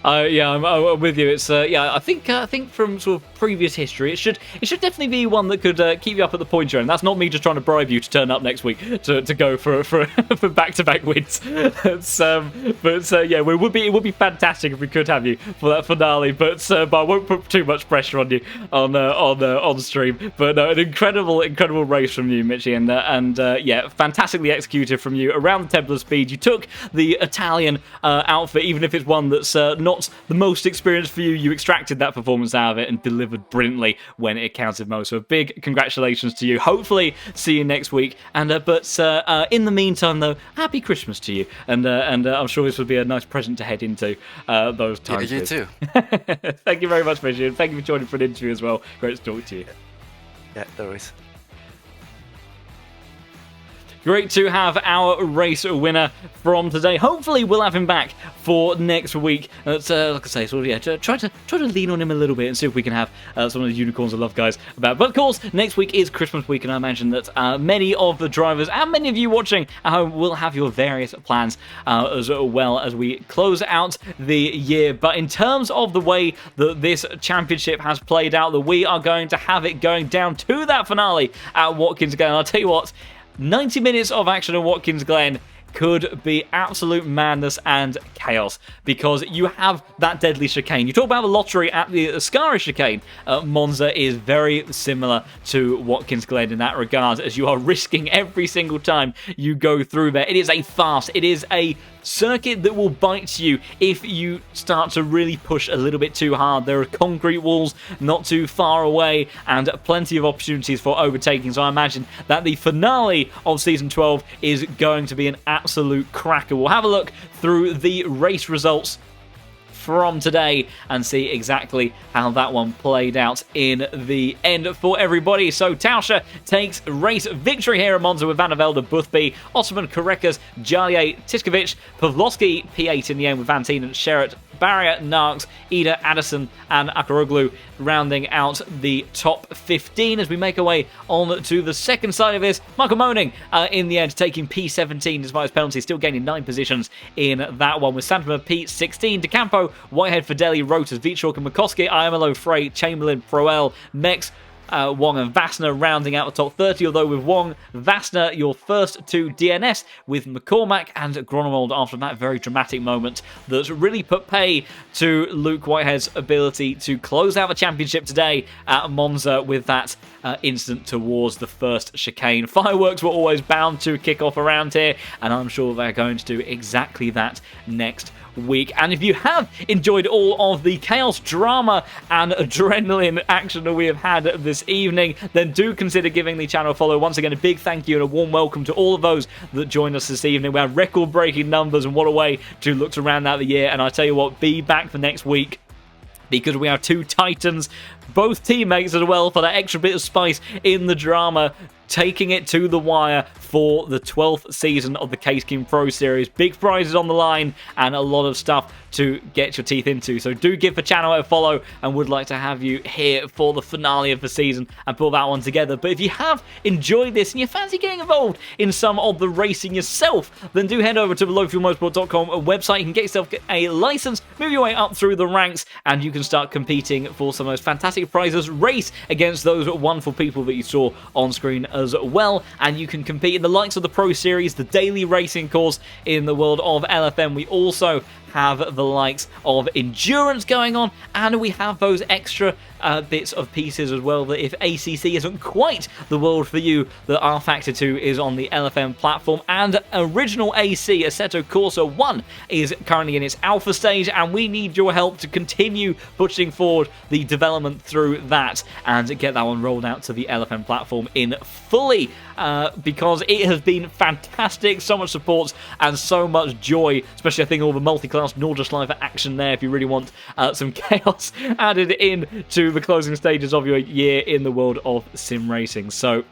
Yeah, I'm with you. It's I think from sort of previous history, it should definitely be one that could keep you up at the point you're in. That's not me just trying to bribe you to turn up next week to go for for back-to-back wins. Yeah, it would be fantastic if we could have you for that finale. But I won't put too much pressure on you on stream. But no, an incredible race from you, Mitchie, and yeah, fantastically executed from you around the temple of speed. You took the Italian outfit, even if it's one that's not the most experienced for you. You extracted that performance out of it and delivered brilliantly when it counted most. So a big congratulations to you. Hopefully see you next week. And but in the meantime, though, happy Christmas to you. And I'm sure this would be a nice present to head into those times. Yeah, you too. Thank you very much, Mitchie, and thank you for joining for an interview as well. Great to talk to you. Yeah, no worries. Great to have our race winner from today. Hopefully, we'll have him back for next week. Like I say, sort of, yeah, try to lean on him a little bit and see if we can have some of the unicorns of love guys about. But of course, next week is Christmas week, and I imagine that many of the drivers and many of you watching at home will have your various plans as well as we close out the year. But in terms of the way that this championship has played out, that we are going to have it going down to that finale at Watkins Glen. I'll tell you what. 90 minutes of action at Watkins Glen could be absolute madness and chaos because you have that deadly chicane. You talk about the lottery at the Ascari chicane. Monza is very similar to Watkins Glen in that regard, as you are risking every single time you go through there. It is a fast, it is a circuit that will bite you if you start to really push a little bit too hard. There are concrete walls not too far away and plenty of opportunities for overtaking, so I imagine that the finale of Season 12 is going to be an absolute cracker. We'll have a look through the race results from today and see exactly how that one played out in the end for everybody. So Tauscher takes race victory here at Monza with Van der Velde, Boothby, Osman, Korekas, Jalier, Tiskovic, Pavlovsky, P8 in the end with Van Tien, Sherritt, Barrier, Narks, Ida, Addison and Akaroglu rounding out the top 15 as we make our way on to the second side of this. Michael Moning in the end taking P17 despite his penalty, still gaining 9 positions in that one with Santama P16, De Campo, Whitehead, Fideli, Rotas, Vichok and McCoskey, Iamalo, Frey, Chamberlain, Proel, Mex, Wong and Vassner rounding out the top 30, although with Wong, Vassner, your first two DNS with McCormack and Gronewold after that very dramatic moment that's really put pay to Luke Whitehead's ability to close out the championship today at Monza with that incident towards the first chicane. Fireworks were always bound to kick off around here, and I'm sure they're going to do exactly that next week. And if you have enjoyed all of the chaos, drama and adrenaline action that we have had this evening, then do consider giving the channel a follow. Once again, a big thank you and a warm welcome to all of those that joined us this evening. We had record-breaking numbers, and what a way to look to round out the year. And I tell you what, be back for next week, because we have two titans, both teammates as well, for that extra bit of spice in the drama, taking it to the wire for the 12th season of the Case King Pro Series. Big prizes on the line and a lot of stuff to get your teeth into. So do give the channel a follow, and would like to have you here for the finale of the season and pull that one together. But if you have enjoyed this and you fancy getting involved in some of the racing yourself, then do head over to the lowfuelmotorsport.com website. You can get yourself a license, move your way up through the ranks, and you can start competing for some of those fantastic prizes. Race against those wonderful people that you saw on screen as well, and you can compete in the likes of the Pro Series, the daily racing course in the world of LFM. We also have the likes of endurance going on, and we have those extra bits of pieces as well, that if ACC isn't quite the world for you, that R Factor 2 is on the LFM platform, and original AC Assetto Corsa 1 is currently in its alpha stage, and we need your help to continue pushing forward the development through that and get that one rolled out to the LFM platform in fully, because it has been fantastic, so much support and so much joy, especially I think all the multi-class Nordschleife action there if you really want some chaos added in to the closing stages of your year in the world of sim racing. So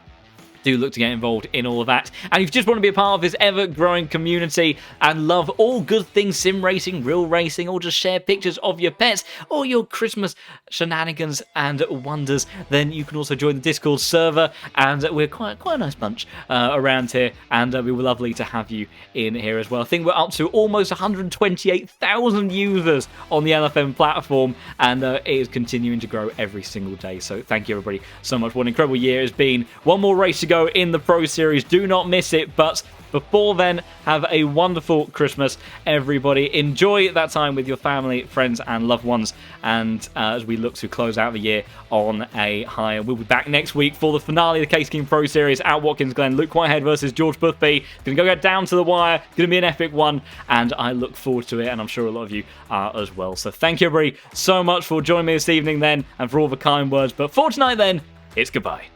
do look to get involved in all of that. And if you just want to be a part of this ever-growing community and love all good things sim racing, real racing, or just share pictures of your pets or your Christmas shenanigans and wonders, then you can also join the Discord server, and we're quite a nice bunch around here, and we were lovely to have you in here as well. I think we're up to almost 128,000 users on the LFM platform, and it is continuing to grow every single day. So thank you everybody so much. What an incredible year it's been. One more race to go in the Pro Series. Do not miss it. But before then, have a wonderful Christmas, everybody. Enjoy that time with your family, friends, and loved ones. And as we look to close out the year on a high, and we'll be back next week for the finale of the Case King Pro Series at Watkins Glen. Luke Whitehead versus George Boothby. Going to go down to the wire. Going to be an epic one, and I look forward to it. And I'm sure a lot of you are as well. So thank you, everybody, so much for joining me this evening, then, and for all the kind words. But for tonight, then, it's goodbye.